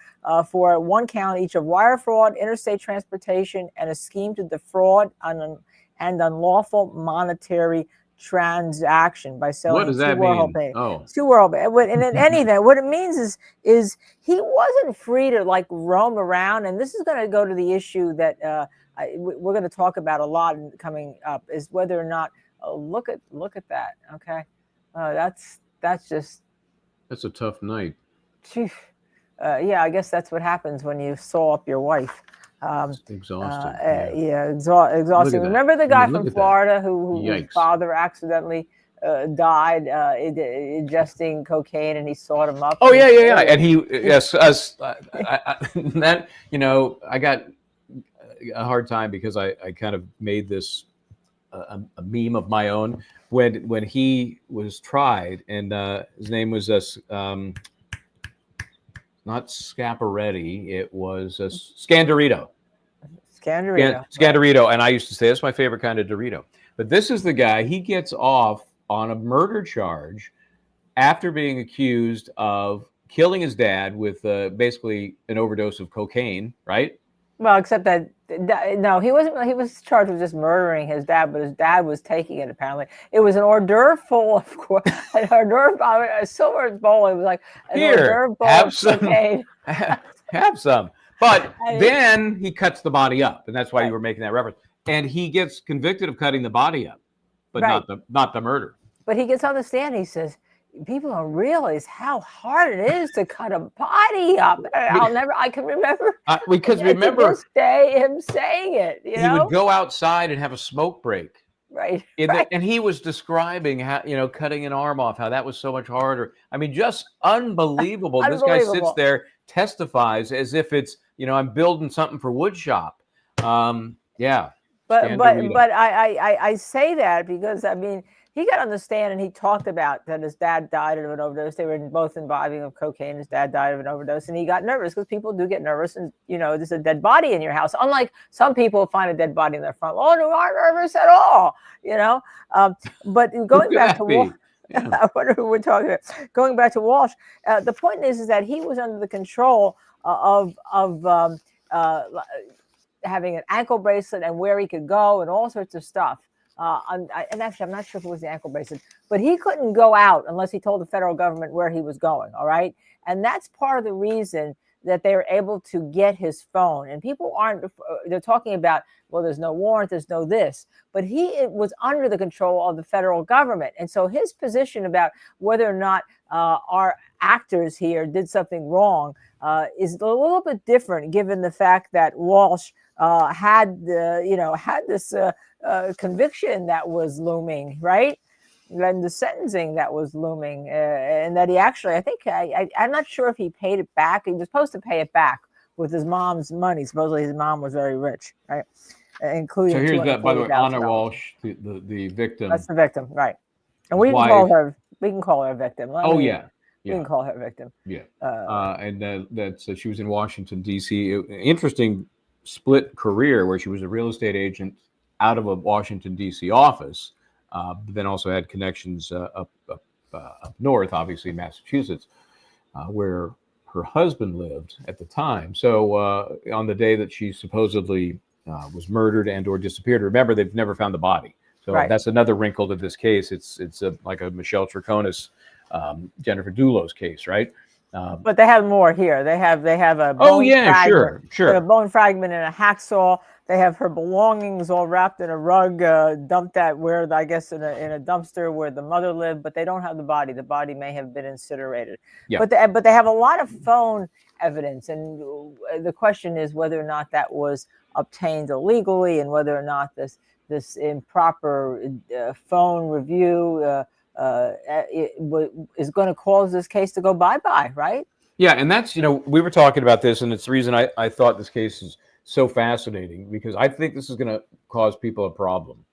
Speaker 5: for one count each of wire fraud, interstate transportation, and a scheme to defraud and unlawful monetary transaction by selling two Warhol paintings. Two Warhol. And in any event, what it means is he wasn't free to roam around. And this is going to go to the issue that we're going to talk about a lot coming up, is whether or not look at that. Okay, that's
Speaker 4: a tough night.
Speaker 5: Yeah, I guess that's what happens when you saw up your wife.
Speaker 4: Exhausting.
Speaker 5: Exhausting. Remember the guy from Florida whose father accidentally died ingesting cocaine, and he sought him up.
Speaker 4: Oh yeah. And I got a hard time because I kind of made this a meme of my own when he was tried, and his name was not Scaparetti, it was Scandarito. Scandarito, and I used to say that's my favorite kind of Dorito. But this is the guy. He gets off on a murder charge after being accused of killing his dad with basically an overdose of cocaine, right?
Speaker 5: Well, except that No, he wasn't. He was charged with just murdering his dad, but his dad was taking it. Apparently, it was an hors d'oeuvre full of an hors d'oeuvre, a silver bowl. It was like an hors
Speaker 4: Here,
Speaker 5: d'oeuvre bowl
Speaker 4: have
Speaker 5: of
Speaker 4: some.
Speaker 5: cocaine.
Speaker 4: Have some. But
Speaker 5: And
Speaker 4: then he cuts the body up, and that's why
Speaker 5: Right.
Speaker 4: you were making that reference. And he gets convicted of cutting the body up, but
Speaker 5: Right.
Speaker 4: not the murder.
Speaker 5: But he gets on the stand. He says, "People don't realize how hard it is to cut a body up." I can remember
Speaker 4: Because
Speaker 5: to
Speaker 4: remember,
Speaker 5: this day him saying it. You
Speaker 4: he
Speaker 5: know,
Speaker 4: would go outside and have a smoke break.
Speaker 5: right?
Speaker 4: And he was describing how, cutting an arm off, how that was so much harder. I mean, just unbelievable. This guy sits
Speaker 5: Unbelievable.
Speaker 4: there, testifies as if it's, I'm building something for wood shop. Yeah.
Speaker 5: But
Speaker 4: Stand
Speaker 5: but I say that because I mean he got on the stand and he talked about that his dad died of an overdose. They were both imbibing of cocaine. His dad died of an overdose, and he got nervous because people do get nervous, and there's a dead body in your house. Unlike some people find a dead body in their front lawn who aren't nervous at all. But going back to Walshe, what are we talking about? Going back to Walshe, the point is that he was under the control of having an ankle bracelet and where he could go and all sorts of stuff. And actually, I'm not sure if it was the ankle bracelet, but he couldn't go out unless he told the federal government where he was going. All right. And that's part of the reason that they were able to get his phone. And people they're talking about, well, there's no warrant, there's no this, but it was under the control of the federal government. And so his position about whether or not our actors here did something wrong is a little bit different, given the fact that Walshe had this conviction that was looming, right? And the sentencing that was looming, and that he actually, I think, I'm not sure if he paid it back. He was supposed to pay it back with his mom's money. Supposedly his mom was very rich, right? Including.
Speaker 4: So here's that, by the way, Anna
Speaker 5: $240,000.
Speaker 4: Walshe, the victim.
Speaker 5: That's the victim, right? And we can call her. We can call her a victim.
Speaker 4: Yeah.
Speaker 5: We can call her a victim.
Speaker 4: Yeah. And that's she was in Washington, D.C. Interesting split career where she was a real estate agent out of a Washington, D.C. office, but then also had connections up north, obviously Massachusetts, where her husband lived at the time. So on the day that she supposedly was murdered and or disappeared, remember, they've never found the body. So that's another wrinkle to this case. It's like a Michelle Troconis, Jennifer Dulos case, right?
Speaker 5: But they have more here. They have a bone fragment.
Speaker 4: Sure.
Speaker 5: They have a bone fragment and a hacksaw. They have her belongings all wrapped in a rug, dumped at where, I guess, in a dumpster where the mother lived. But they don't have the body. The body may have been incinerated. Yeah. But they have a lot of phone evidence, and the question is whether or not that was obtained illegally, and whether or not this improper phone review is going to cause this case to go bye-bye, right?
Speaker 4: Yeah, and that's, we were talking about this, and it's the reason I thought this case is so fascinating, because I think this is going to cause people a problem.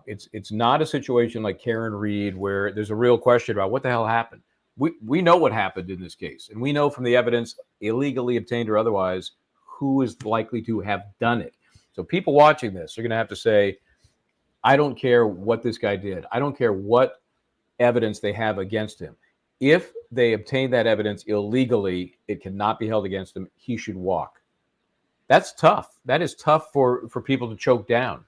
Speaker 4: It's not a situation like Karen Reed where there's a real question about what the hell happened. We know what happened in this case, and we know from the evidence, illegally obtained or otherwise, who is likely to have done it. So people watching this are going to have to say, I don't care what this guy did. I don't care what evidence they have against him. If they obtain that evidence illegally, it cannot be held against him. He should walk. That's tough. That is tough for people to choke down.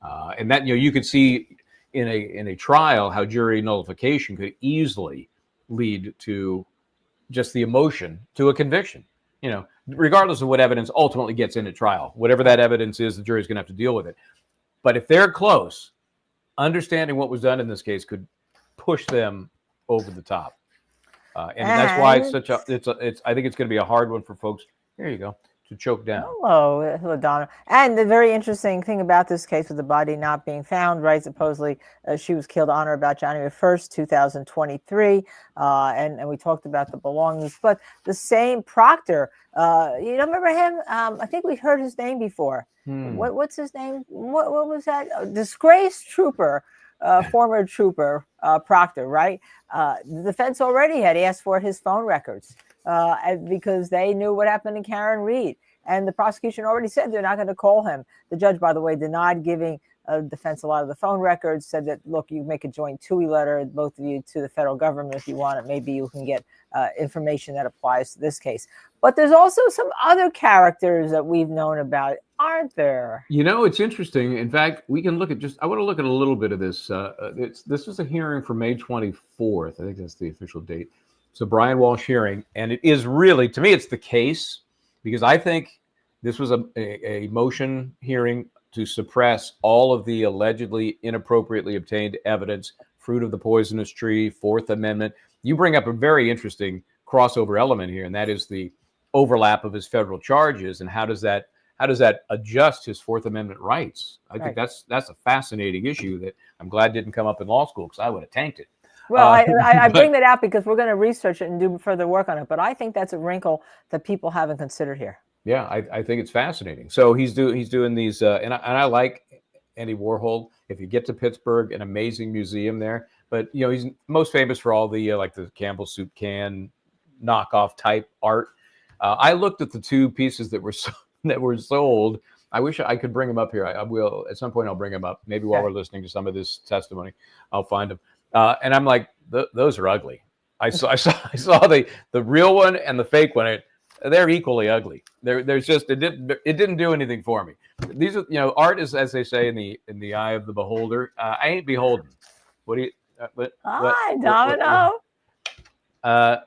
Speaker 4: And that, you could see in a trial how jury nullification could easily lead to just the emotion to a conviction. Regardless of what evidence ultimately gets into trial, whatever that evidence is, the jury's going to have to deal with it. But if they're close, understanding what was done in this case could push them over the top. And that's why I think it's going to be a hard one for folks. Here you go. To choke down.
Speaker 5: Hello, Donna. And the very interesting thing about this case with the body not being found, right? Supposedly she was killed on or about January 1st, 2023. And we talked about the belongings, but the same Proctor, you don't remember him? I think we've heard his name before. What's his name? What was that? Disgraced trooper, former trooper, Proctor, right? The defense already had asked for his phone records. Because they knew what happened to Karen Reed. And the prosecution already said they're not going to call him. The judge, by the way, denied giving defense a lot of the phone records, said that, look, you make a joint TUI letter, both of you, to the federal government if you want it. Maybe you can get information that applies to this case. But there's also some other characters that we've known about aren't there?
Speaker 4: You know, it's interesting. In fact, we can look at I want to look at a little bit of this. This was a hearing for May 24th. I think that's the official date. It's a Brian Walshe hearing. And it is really, to me, it's the case because I think this was a motion hearing to suppress all of the allegedly inappropriately obtained evidence, fruit of the poisonous tree, Fourth Amendment. You bring up a very interesting crossover element here, and that is the overlap of his federal charges and how does that adjust his Fourth Amendment rights? I think that's a fascinating issue that I'm glad didn't come up in law school because I would have tanked it.
Speaker 5: Well, I bring that out because we're going to research it and do further work on it. But I think that's a wrinkle that people haven't considered here.
Speaker 4: Yeah, I think it's fascinating. So he's doing these, and I like Andy Warhol. If you get to Pittsburgh, an amazing museum there. But you know, he's most famous for all the like the Campbell soup can knockoff type art. I looked at the two pieces that were sold. I wish I could bring them up here. I will at some point. I'll bring them up. Maybe while we're listening to some of this testimony, I'll find them. And I'm like, those are ugly. I saw the real one and the fake one. They're equally ugly. There's just it didn't do anything for me. These are, you know, art is, as they say, in the eye of the beholder. I ain't beholden. What do you?
Speaker 5: Hi, Domino.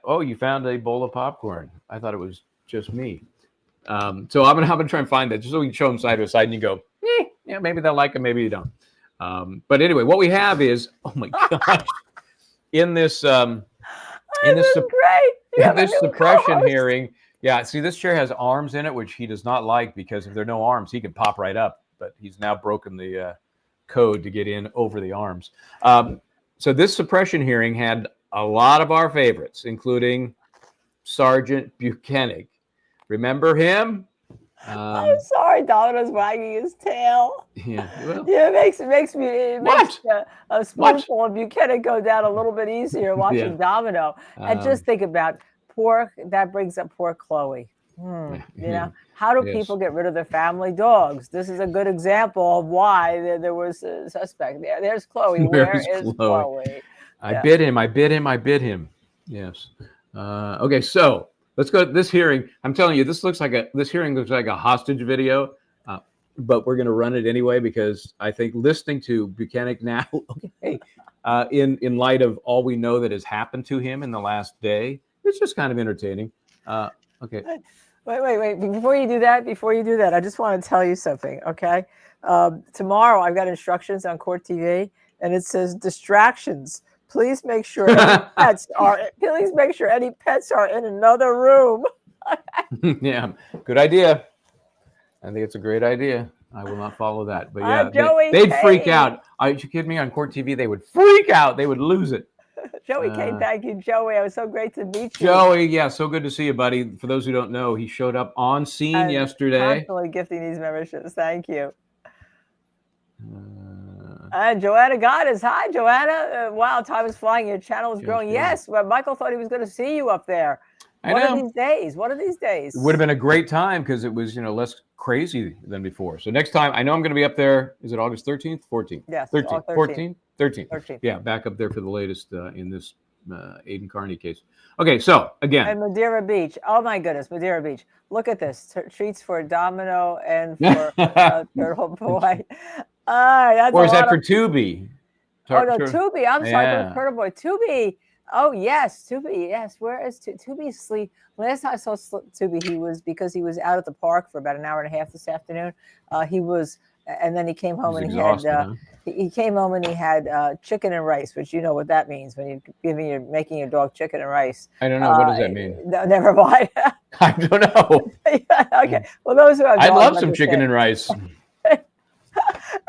Speaker 4: Oh, you found a bowl of popcorn. I thought it was just me. So I'm gonna try and find that just so we can show them side by side, and you go, yeah, maybe they'll like it, maybe you don't. But anyway, what we have is, oh my gosh, in this suppression hearing. Yeah, see, this chair has arms in it, which he does not like because if there are no arms, he can pop right up. But he's now broken the code to get in over the arms. So this suppression hearing had a lot of our favorites, including Sergeant Buchanan. Remember him?
Speaker 5: I'm sorry, Domino's wagging his tail.
Speaker 4: Yeah, well,
Speaker 5: yeah, it makes a spoonful of Buchanan go down a little bit easier watching Domino. And just think about that brings up poor Chloe. You know, how do people get rid of their family dogs? This is a good example of why there was a suspect there. There's Chloe. Where is Chloe?
Speaker 4: I bid him. Yes. Okay, so let's go to this hearing. I'm telling you, this hearing looks like a hostage video, but we're going to run it anyway because I think listening to Buchanan now, in light of all we know that has happened to him in the last day, it's just kind of entertaining. Okay.
Speaker 5: Wait. Before you do that, I just want to tell you something, okay? Tomorrow I've got instructions on Court TV, and it says distractions. Please make sure any pets are in another room.
Speaker 4: Yeah, good idea. I think it's a great idea. I will not follow that. But yeah, they'd freak out. Are you kidding me? On Court TV, they would freak out. They would lose it.
Speaker 5: Joey Kane, thank you, Joey. It was so great to meet you.
Speaker 4: Joey, yeah, so good to see you, buddy. For those who don't know, he showed up on scene yesterday.
Speaker 5: Constantly gifting these memberships. Thank you. And Joanna Goddess. Hi, Joanna. Wow, time is flying. Your channel is growing. Yes, well, Michael thought he was going to see you up there. One of these days.
Speaker 4: It would have been a great time because it was, less crazy than before. So next time, I know I'm going to be up there. Is it August 13th? 14th?
Speaker 5: Yes.
Speaker 4: 13th. 14th? 13th. Yeah, back up there for the latest in this Aiden Carney case. Okay, so again.
Speaker 5: And Madeira Beach. Oh my goodness, Madeira Beach. Look at this. Treats for Domino and for Turtle Boy.
Speaker 4: Or is that for Tubi?
Speaker 5: Tubi. I'm sorry, for Turtle Boy. Tubi. Oh yes, Tubi. Yes, where is Tubi sleep? Last time I saw Tubi, he was out at the park for about an hour and a half this afternoon. And then he came home and he came home and he had chicken and rice, which you know what that means when you're making your dog chicken and rice.
Speaker 4: I don't know. What does that mean?
Speaker 5: No, never mind.
Speaker 4: I don't know.
Speaker 5: Okay. Well, those who have
Speaker 4: I love some chicken and rice.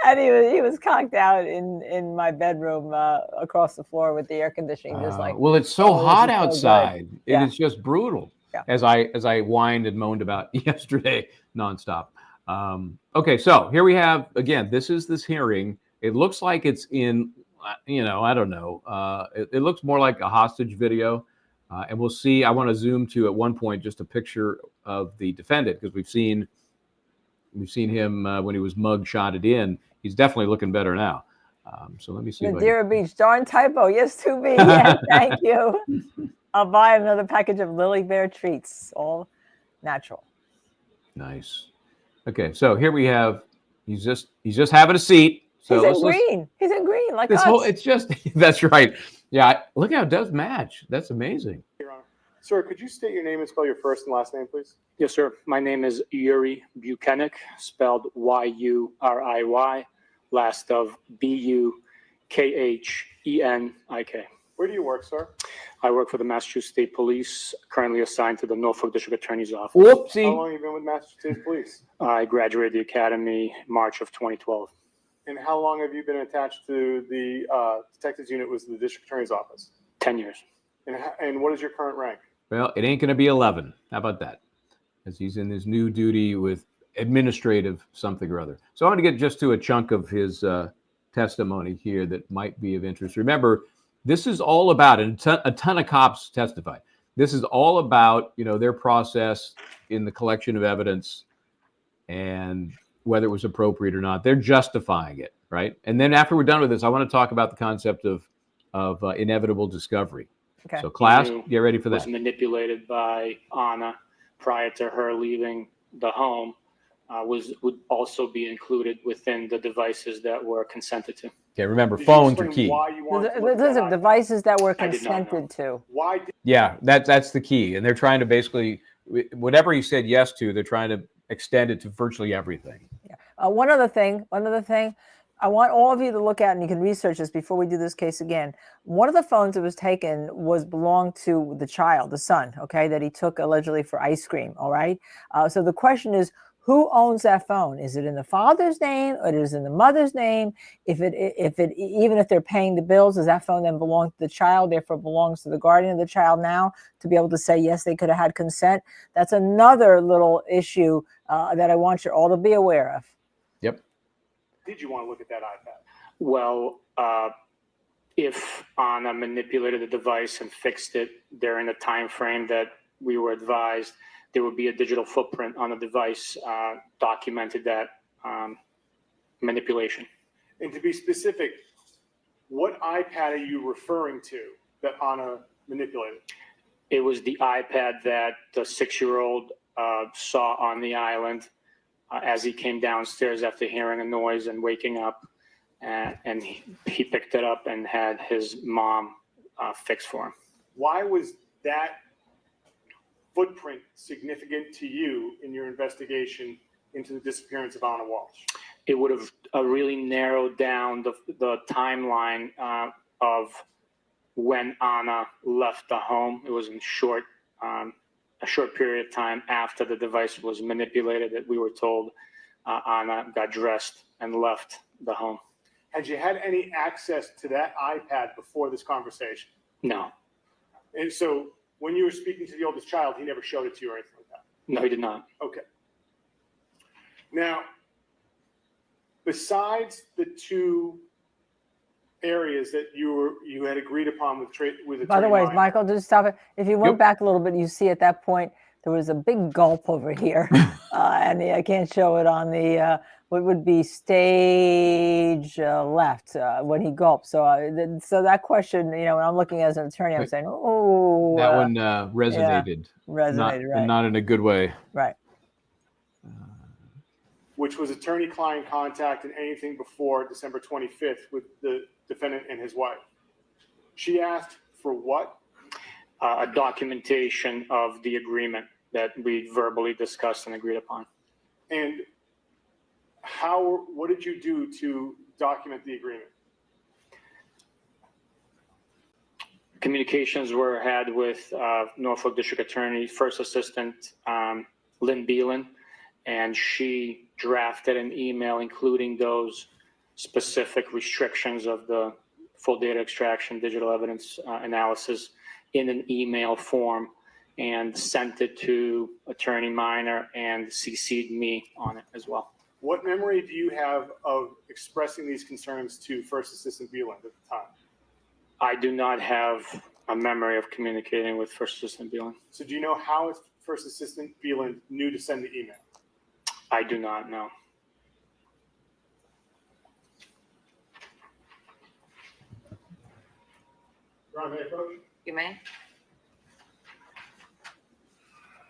Speaker 5: And he was conked out in my bedroom across the floor with the air conditioning, just like.
Speaker 4: Well, it's so hot outside. It is just brutal. Yeah. As I whined and moaned about yesterday nonstop. Okay, so here we have again. This is this hearing. It looks like it's in. I don't know. It looks more like a hostage video, and we'll see. I want to zoom to at one point just a picture of the defendant because we've seen him when he was mug shotted in. He's definitely looking better now. So let me see.
Speaker 5: Madeira Beach, darn typo. Yes, to be. Yes, thank you. I'll buy another package of Lily Bear treats, all natural.
Speaker 4: Nice. Okay, so here we have, he's just having a seat. So
Speaker 5: He's in
Speaker 4: let's
Speaker 5: green. He's in green, like
Speaker 4: this
Speaker 5: us.
Speaker 4: whole, it's just, that's right. Yeah, look how it does match. That's amazing.
Speaker 1: Your Honor. Sir, could you state your name and spell your first and last name, please?
Speaker 7: Yes, sir. My name is Yuri Buchanek, spelled Y-U-R-I-Y, last of B-U-K-H-E-N-I-K.
Speaker 1: Where do you work, sir?
Speaker 7: I work for the Massachusetts State Police, currently assigned to the Norfolk District Attorney's Office.
Speaker 1: How
Speaker 4: Whoopsie.
Speaker 1: long have you been with Massachusetts Police?
Speaker 7: I graduated the academy March of 2012.
Speaker 1: And how long have you been attached to the detectives unit with the district attorney's office?
Speaker 7: 10 years.
Speaker 1: And what is your current rank?
Speaker 4: Well, it ain't going to be 11. How about that? As he's in his new duty with administrative something or other. So I want to get just to a chunk of his testimony here that might be of interest. Remember, this is all about, and a ton of cops testified. This is all about, their process in the collection of evidence and whether it was appropriate or not. They're justifying it, right? And then after we're done with this, I want to talk about the concept of inevitable discovery.
Speaker 5: Okay.
Speaker 4: So class,
Speaker 7: Who
Speaker 4: get ready for
Speaker 7: was
Speaker 4: that.
Speaker 7: manipulated by Anna prior to her leaving the home would also be included within the devices that were consented to.
Speaker 4: Okay, remember,
Speaker 1: Did you
Speaker 4: phones are
Speaker 1: explain
Speaker 4: key.
Speaker 1: Why you wanted to look at
Speaker 5: Those
Speaker 1: that
Speaker 5: are
Speaker 1: iPad?
Speaker 5: devices that were
Speaker 7: I did not know.
Speaker 5: consented to.
Speaker 1: Why did
Speaker 4: Yeah, that's the key. And they're trying to basically, whatever he said yes to, they're trying to extend it to virtually everything.
Speaker 5: One other thing. I want all of you to look at, and you can research this before we do this case again. One of the phones that was taken belonged to the child, the son, okay, that he took allegedly for ice cream, all right? So the question is, who owns that phone? Is it in the father's name or is it in the mother's name? Even if they're paying the bills, does that phone then belong to the child, therefore belongs to the guardian of the child now to be able to say, yes, they could have had consent? That's another little issue that I want you all to be aware of.
Speaker 1: did you want to look at that iPad?
Speaker 7: Well, if Anna manipulated the device and fixed it during the time frame that we were advised, there would be a digital footprint on the device documented that manipulation.
Speaker 1: And to be specific, what iPad are you referring to that Anna manipulated?
Speaker 7: It was the iPad that the 6-year-old saw on the island as he came downstairs after hearing a noise and waking up. And he picked it up and had his mom fix for him.
Speaker 1: Why was that footprint significant to you in your investigation into the disappearance of Anna Walshe?
Speaker 7: It would have really narrowed down the timeline of when Anna left the home. It was in a short period of time after the device was manipulated that we were told Anna got dressed and left the home.
Speaker 1: Had you had any access to that iPad before this conversation?
Speaker 7: No,
Speaker 1: And so when you were speaking to the oldest child, he never showed it to you or anything like that?
Speaker 7: no, he did not.
Speaker 1: Okay. Now, besides the two areas that you had agreed upon with
Speaker 5: By the
Speaker 1: Attorney
Speaker 5: way,
Speaker 1: Meyer-
Speaker 5: Michael, just stop it. If you went
Speaker 4: Yep.
Speaker 5: back a little bit, you see at that point there was a big gulp over here, and I can't show it on the what would be stage left when he gulped. So, so that question, when I'm looking as an attorney, I'm saying, oh,
Speaker 4: That one resonated.
Speaker 5: resonated, right?
Speaker 4: Not in a good way.
Speaker 5: Right.
Speaker 1: which was attorney-client contact and anything before December 25th with the defendant and his wife. She asked for what?
Speaker 7: A documentation of the agreement that we verbally discussed and agreed upon.
Speaker 1: And what did you do to document the agreement?
Speaker 7: Communications were had with Norfolk District Attorney, First Assistant Lynn Beelan, and she drafted an email including those specific restrictions of the full data extraction, digital evidence analysis in an email form and sent it to Attorney Minor and CC'd me on it as well.
Speaker 1: What memory do you have of expressing these concerns to First Assistant Beeland at the time?
Speaker 7: I do not have a memory of communicating with First Assistant Beelan.
Speaker 1: So do you know how First Assistant Beeland knew to send the email?
Speaker 7: I do not know.
Speaker 1: Your Honor, may I approach?
Speaker 5: You may.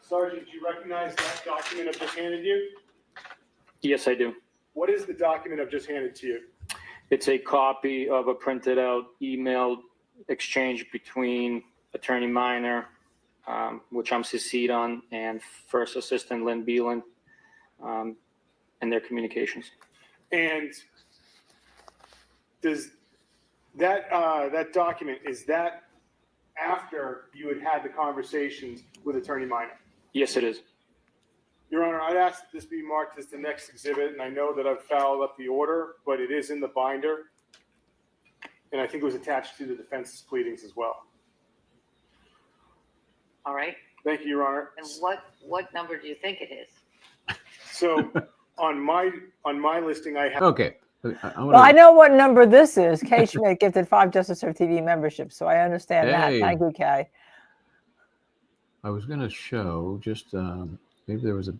Speaker 1: Sergeant, do you recognize that document I just handed you?
Speaker 10: Yes, I do.
Speaker 1: What is the document I've just handed to you?
Speaker 10: It's a copy of a printed out email exchange between Attorney Minor, which I'm CC'd on, and First Assistant Lynn Beelan, and their communications.
Speaker 1: And does that, that document, is that after you had had the conversations with Attorney Minor?
Speaker 10: Yes, it is.
Speaker 1: Your Honor, I'd ask that this be marked as the next exhibit, and I know that I've fouled up the order, but it is in the binder. And I think it was attached to the defense's pleadings as well.
Speaker 11: All right.
Speaker 1: Thank you, Your Honor.
Speaker 11: And what number do you think it is?
Speaker 1: So on my listing, I have.
Speaker 4: Okay.
Speaker 5: Well, I know what number this is. Kay Schmidt gifted 5 Justice Serve TV memberships, so I understand
Speaker 4: Hey.
Speaker 5: that. Thank you, Kay.
Speaker 4: I was going to show just maybe there was a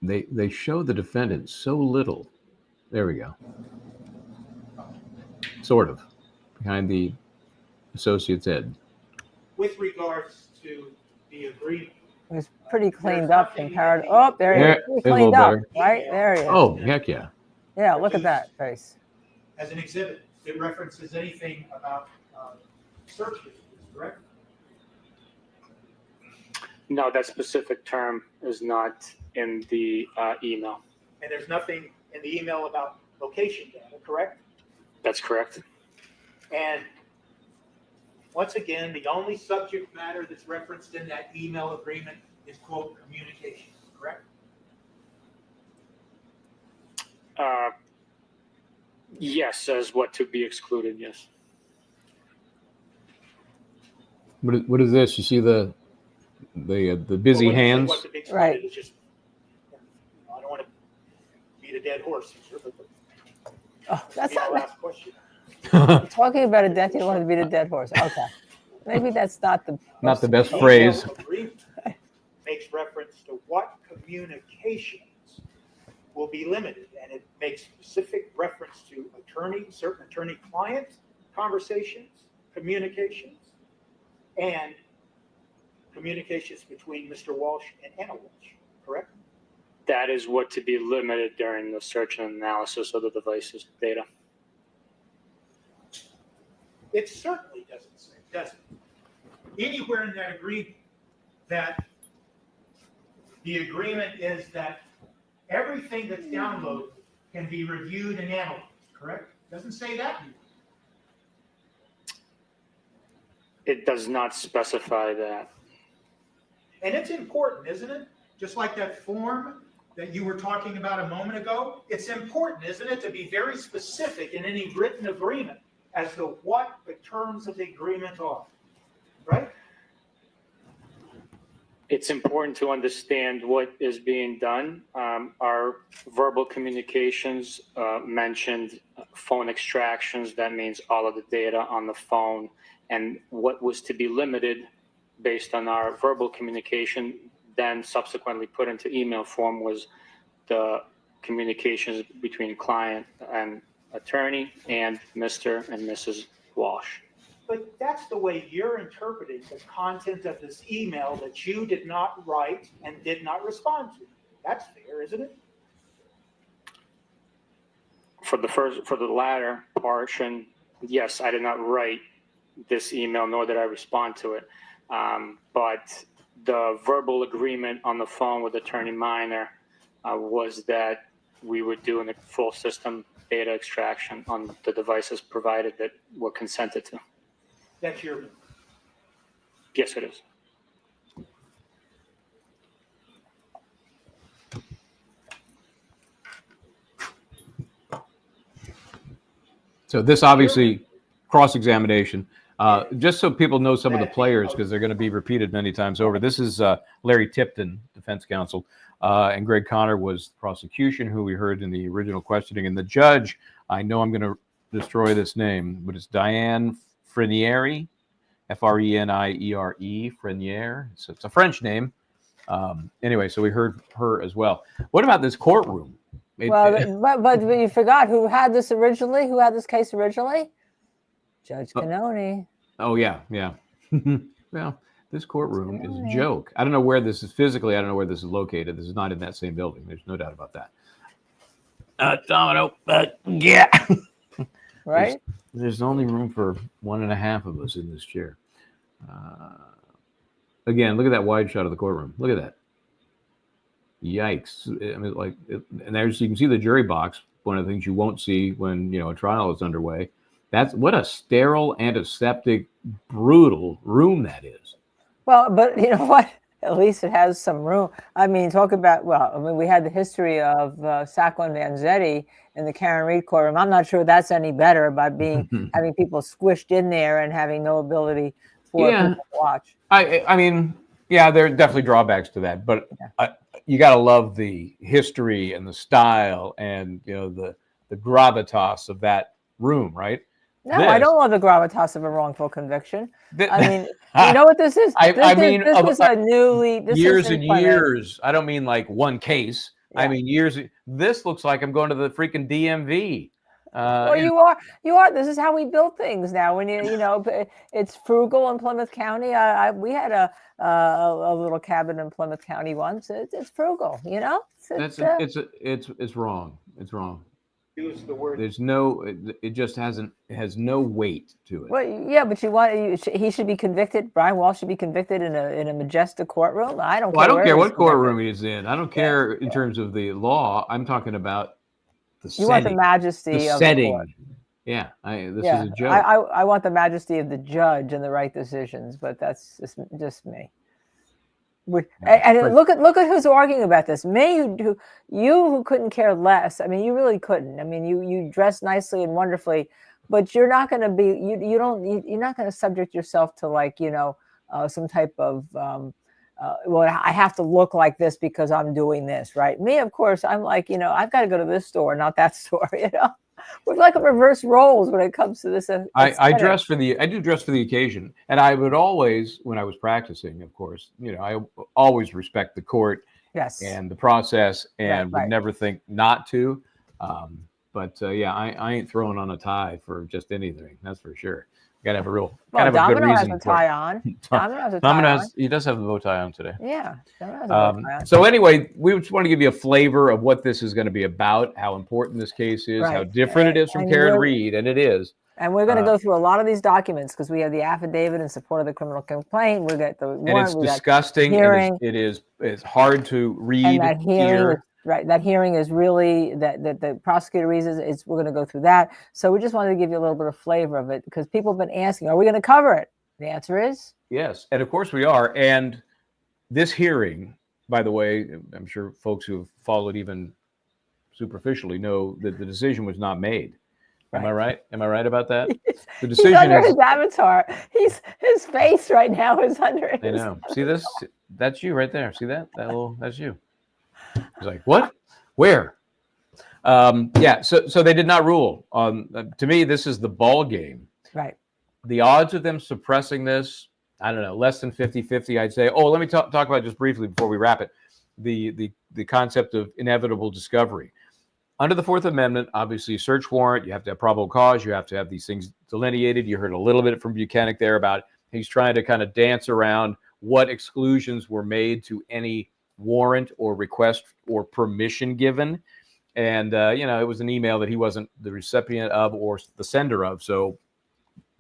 Speaker 4: they show the defendant so little. There we go. Sort of behind the associate's head.
Speaker 12: With regards to the agreement,
Speaker 5: It was pretty cleaned up compared. Oh, there he is.
Speaker 4: There-
Speaker 5: Pretty
Speaker 4: there's a little
Speaker 5: cleaned up,
Speaker 4: better.
Speaker 5: right? There he is.
Speaker 4: Oh, heck yeah.
Speaker 5: Yeah, look at that face.
Speaker 12: as an exhibit, it references anything about search histories, correct?
Speaker 10: No, that specific term is not in the email.
Speaker 12: And there's nothing in the email about location data, correct?
Speaker 10: That's correct.
Speaker 12: And once again, the only subject matter that's referenced in that email agreement is quote communication, correct?
Speaker 10: Yes, as what to be excluded, yes.
Speaker 4: What is this? You see the busy
Speaker 12: Well, when you say
Speaker 4: hands?
Speaker 12: what to be excluded,
Speaker 5: Right.
Speaker 12: It's just, I don't want to beat a dead horse here, but
Speaker 5: Oh, that's
Speaker 12: be our
Speaker 5: not
Speaker 12: last question.
Speaker 5: talking about a death. You don't want to beat a dead horse. Okay, maybe that's not the
Speaker 4: Not the best
Speaker 12: The
Speaker 4: phrase.
Speaker 12: email agreement makes reference to what communications will be limited, and it makes specific reference to certain attorney-client conversations, communications, and communications between Mr. Walsh and Anna Walsh, correct?
Speaker 10: That is what to be limited during the search and analysis of the device's data.
Speaker 12: It certainly doesn't say, does it? Anywhere in that agreement that the agreement is that everything that's downloaded can be reviewed and analyzed, correct? Doesn't say that.
Speaker 10: It does not specify that.
Speaker 12: And it's important, isn't it? Just like that form that you were talking about a moment ago, it's important, isn't it, to be very specific in any written agreement as to what the terms of the agreement are, right?
Speaker 10: It's important to understand what is being done. Our verbal communications mentioned phone extractions. That means all of the data on the phone. And what was to be limited based on our verbal communication, then subsequently put into email form, was the communications between client and attorney and Mr. and Mrs. Walsh.
Speaker 12: But that's the way you're interpreting the content of this email that you did not write and did not respond to. That's fair, isn't it?
Speaker 10: For the latter portion, yes, I did not write this email, nor did I respond to it. But the verbal agreement on the phone with Attorney Minor was that we would do a full system data extraction on the devices provided that were consented to.
Speaker 12: That's your,
Speaker 10: Yes, it is.
Speaker 4: So this obviously cross-examination. Just so people know some of the players, because they're going to be repeated many times over. This is Larry Tipton, defense counsel, and Greg Connor was prosecution, who we heard in the original questioning. And the judge, I know I'm going to destroy this name, but it's Diane Freniere, Freniere, Freniere. So it's a French name. Anyway, so we heard her as well. What about this courtroom?
Speaker 5: But you forgot who had this originally. Who had this case originally? Judge Cannoni.
Speaker 4: Oh yeah. Well, this courtroom is a joke. I don't know where this is physically. I don't know where this is located. This is not in that same building. There's no doubt about that. Domino, yeah.
Speaker 5: right?
Speaker 4: There's only room for 1.5 of us in this chair. Again, look at that wide shot of the courtroom. Look at that. Yikes. I mean, and there's, you can see the jury box. One of the things you won't see when, a trial is underway. That's what a sterile, antiseptic, brutal room that is.
Speaker 5: Well, but you know what? At least it has some room. I mean, we had the history of Sacco and Vanzetti in the Karen Reed courtroom. I'm not sure that's any better by having people squished in there and having no ability for people to watch.
Speaker 4: I mean, yeah, there are definitely drawbacks to that, but you got to love the history and the style and the gravitas of that room, right?
Speaker 5: No, I don't love the gravitas of a wrongful conviction. I mean, you know what this is? This is a newly
Speaker 4: years and years. I don't mean like one case. Yeah. I mean years. This looks like I'm going to the freaking DMV.
Speaker 5: Well, you are. This is how we build things now. When it's frugal in Plymouth County. We had a little cabin in Plymouth County once. It's frugal.
Speaker 4: It's wrong. It's wrong.
Speaker 12: Use the word.
Speaker 4: There's no. It just it has no weight to it.
Speaker 5: Well, yeah, but he should be convicted. Brian Walshe should be convicted in a majestic courtroom. I don't.
Speaker 4: Well, I don't care what courtroom he's in. I don't care in terms of the law. I'm talking about the setting.
Speaker 5: You want the majesty of
Speaker 4: setting.
Speaker 5: The court.
Speaker 4: Yeah, this is a joke.
Speaker 5: I want the majesty of the judge and the right decisions, but that's just me. And look at who's arguing about this. Me, who couldn't care less. I mean, you really couldn't. I mean, you dress nicely and wonderfully, but you're not going to be. You're not going to subject yourself to some type of. I have to look like this because I'm doing this, right? Me, of course, I'm like, I've got to go to this store, not that store. We're like a reverse roles when it comes to this.
Speaker 4: I do dress for the occasion, and I would always, when I was practicing, of course, I always respect the court,
Speaker 5: yes,
Speaker 4: and the process, and would never think not to. But I ain't throwing on a tie for just anything. That's for sure. Got to have a real kind of a good reason.
Speaker 5: Domino has a tie on. Domino has a tie on.
Speaker 4: He does have the bow tie on today.
Speaker 5: Yeah. Domino has a bow tie on.
Speaker 4: So anyway, we just want to give you a flavor of what this is going to be about, how important this case is, how different it is from Karen Reed, and it is.
Speaker 5: And we're going to go through a lot of these documents because we have the affidavit in support of the criminal complaint. We got the warrant.
Speaker 4: And it's disgusting. And it's hard to read.
Speaker 5: And that hearing, that hearing is really that the prosecutor reasons. We're going to go through that. So we just wanted to give you a little bit of flavor of it because people have been asking, are we going to cover it? The answer is
Speaker 4: yes, and of course we are. And this hearing, by the way, I'm sure folks who have followed even superficially know that the decision was not made. Am I right? Am I right about that? The decision
Speaker 5: He's under his avatar. His face right now is under his.
Speaker 4: I know. See this? That's you right there. See that? That's you. He's like, what? Where? So they did not rule on. To me, this is the ball game.
Speaker 5: Right.
Speaker 4: The odds of them suppressing this, I don't know, less than 50-50, I'd say. Oh, let me talk about just briefly before we wrap it. The concept of inevitable discovery. Under the Fourth Amendment, obviously, search warrant, you have to have probable cause, you have to have these things delineated. You heard a little bit from Buchanan there about he's trying to kind of dance around what exclusions were made to any warrant or request or permission given. And, it was an email that he wasn't the recipient of or the sender of. So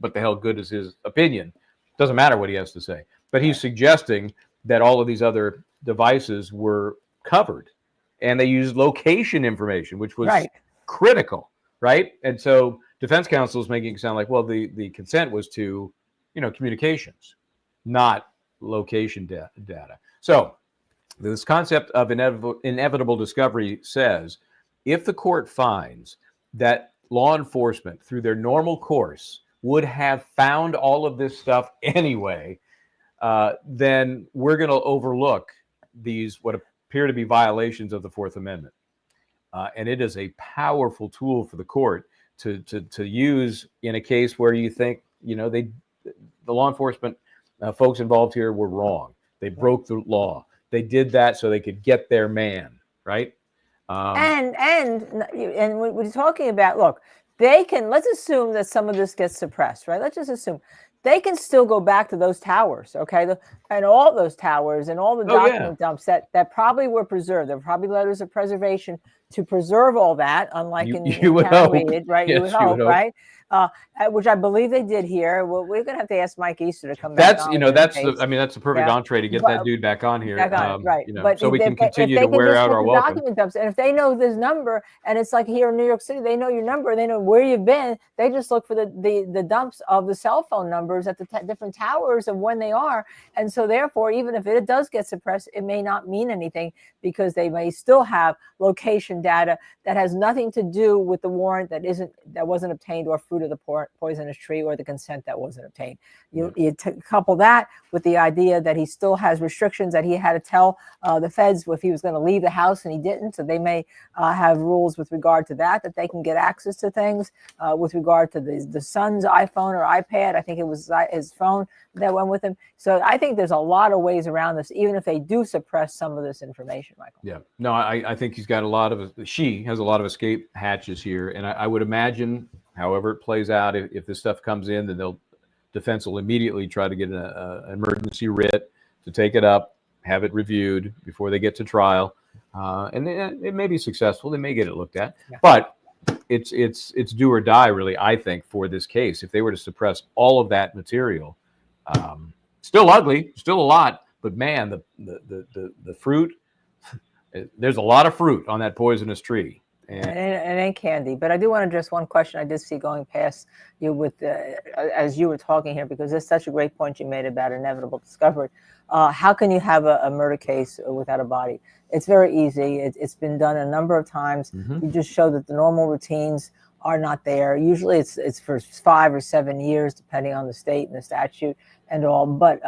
Speaker 4: what the hell good is his opinion? Doesn't matter what he has to say. But he's suggesting that all of these other devices were covered. And they used location information, which was critical, right? And so defense counsel is making it sound like, well, the consent was to, communications, not location data. So this concept of inevitable discovery says, if the court finds that law enforcement, through their normal course, would have found all of this stuff anyway, then we're going to overlook these what appear to be violations of the Fourth Amendment. And it is a powerful tool for the court to use in a case where you think, the law enforcement folks involved here were wrong. They broke the law. They did that so they could get their man, right?
Speaker 5: And we're talking about, look, they can, let's assume that some of this gets suppressed, right? Let's just assume they can still go back to those towers, okay? And all those towers and all the
Speaker 4: Oh, yeah.
Speaker 5: document dumps that probably were preserved. There were probably letters of preservation to preserve all that, unlike in
Speaker 4: would
Speaker 5: Karen
Speaker 4: hope.
Speaker 5: Reed, right?
Speaker 4: Yes,
Speaker 5: you would hope,
Speaker 4: hope.
Speaker 5: right? Which I believe they did here. Well, we're going to have to ask Mike Easter to come back.
Speaker 4: That's that's the perfect entree to get that dude back on here.
Speaker 5: Back on, right.
Speaker 4: But so we can continue to wear out our welcome.
Speaker 5: Document dumps, and if they know this number, and it's like here in New York City, they know your number, they know where you've been. They just look for the dumps of the cell phone numbers at the different towers of when they are, and so therefore, even if it does get suppressed, it may not mean anything because they may still have location data that has nothing to do with the warrant that wasn't obtained or fruit of the poisonous tree or the consent that wasn't obtained. You couple that with the idea that he still has restrictions that he had to tell the feds if he was going to leave the house and he didn't. So they may have rules with regard to that they can get access to things with regard to the son's iPhone or iPad. I think it was his phone that went with him. So I think there's a lot of ways around this, even if they do suppress some of this information, Michael.
Speaker 4: Yeah, no, I think she has a lot of escape hatches here. And I would imagine, however it plays out, if this stuff comes in, then defense will immediately try to get an emergency writ to take it up, have it reviewed before they get to trial. And it may be successful. They may get it looked at. Yeah. But it's do or die, really, I think, for this case. If they were to suppress all of that material, still ugly, still a lot, but man, the fruit, there's a lot of fruit on that poisonous tree. And
Speaker 5: it ain't candy. But I do want to address one question I did see going past you with as you were talking here, because it's such a great point you made about inevitable discovery. How can you have a murder case without a body? It's very easy. It's been done a number of times. You just show that the normal routines are not there. Usually it's for 5 or 7 years, depending on the state and the statute and all. But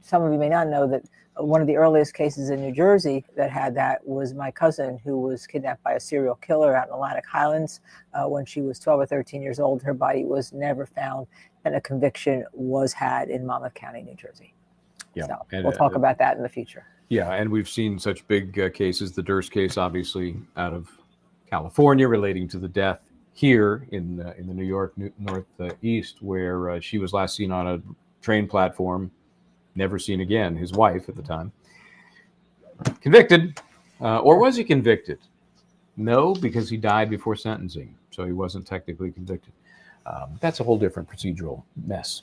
Speaker 5: some of you may not know that one of the earliest cases in New Jersey that had that was my cousin, who was kidnapped by a serial killer out in Atlantic Highlands when she was 12 or 13 years old. Her body was never found, and a conviction was had in Monmouth County, New Jersey.
Speaker 4: Yeah,
Speaker 5: so we'll talk about that in the future.
Speaker 4: Yeah, and we've seen such big cases. The Durst case, obviously, out of California, relating to the death here in the New York Northeast, where she was last seen on a train platform, never seen again. His wife at the time, convicted, or was he convicted? No, because he died before sentencing, so he wasn't technically convicted. That's a whole different procedural mess.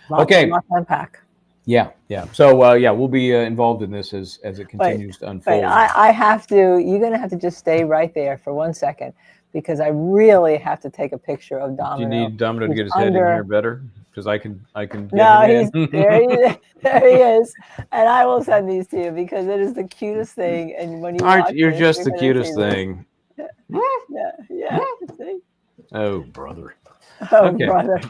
Speaker 5: Lots to unpack.
Speaker 4: Yeah. So we'll be involved in this as it continues to unfold.
Speaker 5: I have to. You're going to have to just stay right there for 1 second, because I really have to take a picture of Domino.
Speaker 4: Do you need Domino to get his head in here better? Because I can.
Speaker 5: No, he's there. There he is, and I will send these to you because it is the cutest thing. And when you
Speaker 4: you're just the cutest thing.
Speaker 5: Yeah. See?
Speaker 4: Oh, brother.
Speaker 5: Okay. Brother.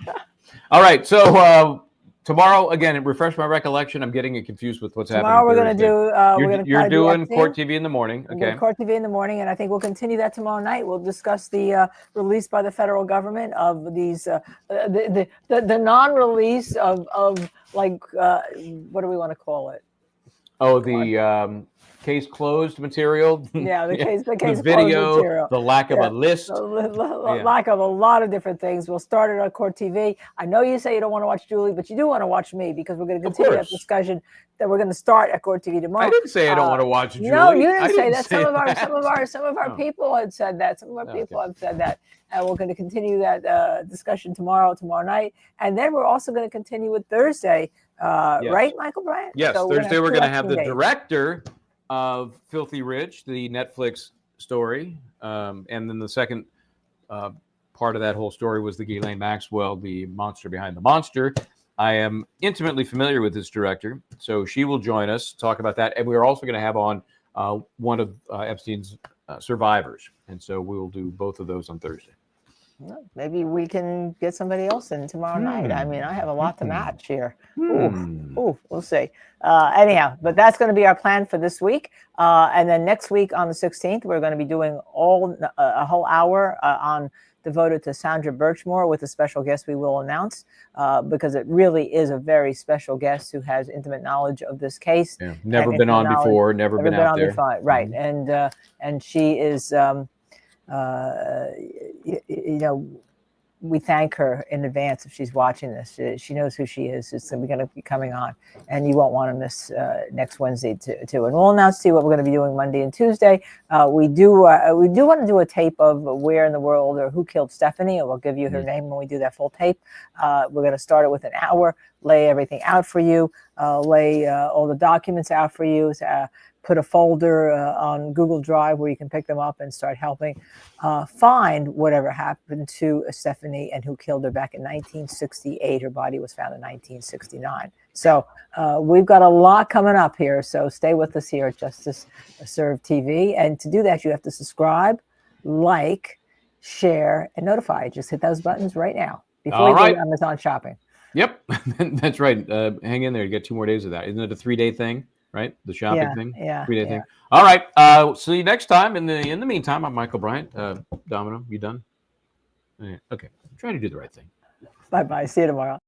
Speaker 4: All right. So tomorrow, again, refresh my recollection. I'm getting it confused with what's happening.
Speaker 5: Tomorrow we're going to do.
Speaker 4: You're doing Court TV in the morning. Okay.
Speaker 5: Court TV in the morning, and I think we'll continue that tomorrow night. We'll discuss the release by the federal government of these the non-release of like what do we want to call it?
Speaker 4: Oh, the case closed material.
Speaker 5: Yeah, the case
Speaker 4: the
Speaker 5: closed
Speaker 4: video,
Speaker 5: material.
Speaker 4: the lack of a list,
Speaker 5: lack of a lot of different things. We'll start it on Court TV. I know you say you don't want to watch Julie, but you do want to watch me, because we're going to continue that discussion that we're going to start at Court TV tomorrow.
Speaker 4: I didn't say I don't want to watch Julie.
Speaker 5: No, you didn't say that. Some of our
Speaker 4: Oh.
Speaker 5: people had said that. Some of our people have said that. And we're going to continue that discussion tomorrow night. And then we're also going to continue with Thursday, right, Michael Bryant?
Speaker 4: Yes,
Speaker 5: so
Speaker 4: Thursday we're going to have the
Speaker 5: days.
Speaker 4: director of Filthy Rich, the Netflix story. And then the second part of that whole story was the Ghislaine Maxwell, the monster behind the monster. I am intimately familiar with this director, so she will join us, talk about that. And we're also going to have on one of Epstein's survivors. And so we'll do both of those on Thursday.
Speaker 5: Well, maybe we can get somebody else in tomorrow night. I mean, I have a lot to match here. Ooh, we'll see. Anyhow, but that's going to be our plan for this week. And then next week on the 16th, we're going to be doing a whole hour devoted to Sandra Birchmore with a special guest we will announce, because it really is a very special guest who has intimate knowledge of this case.
Speaker 4: Yeah. Never been on before, never been out there.
Speaker 5: Right. And she is, we thank her in advance if she's watching this. She knows who she is. It's going to be coming on, and you won't want to miss next Wednesday too. And we'll announce to you what we're going to be doing Monday and Tuesday. We do want to do a tape of where in the world or who killed Stephanie, and we'll give you her name when we do that full tape. We're going to start it with an hour, lay everything out for you, lay all the documents out for you. Put a folder on Google Drive where you can pick them up and start helping find whatever happened to Stephanie and who killed her back in 1968. Her body was found in 1969. So we've got a lot coming up here. So stay with us here at Justice Served TV. And to do that, you have to subscribe, like, share, and notify. Just hit those buttons right now before you go to Amazon shopping.
Speaker 4: Yep, that's right. Hang in there. You get 2 more days of that. Isn't it a 3-day thing? Right, the shopping thing.
Speaker 5: Yeah,
Speaker 4: 3-day thing. All right. See you next time. In the meantime, I'm Michael Bryant. Domino, you done? Okay. I'm trying to do the right thing.
Speaker 5: Bye bye. See you tomorrow.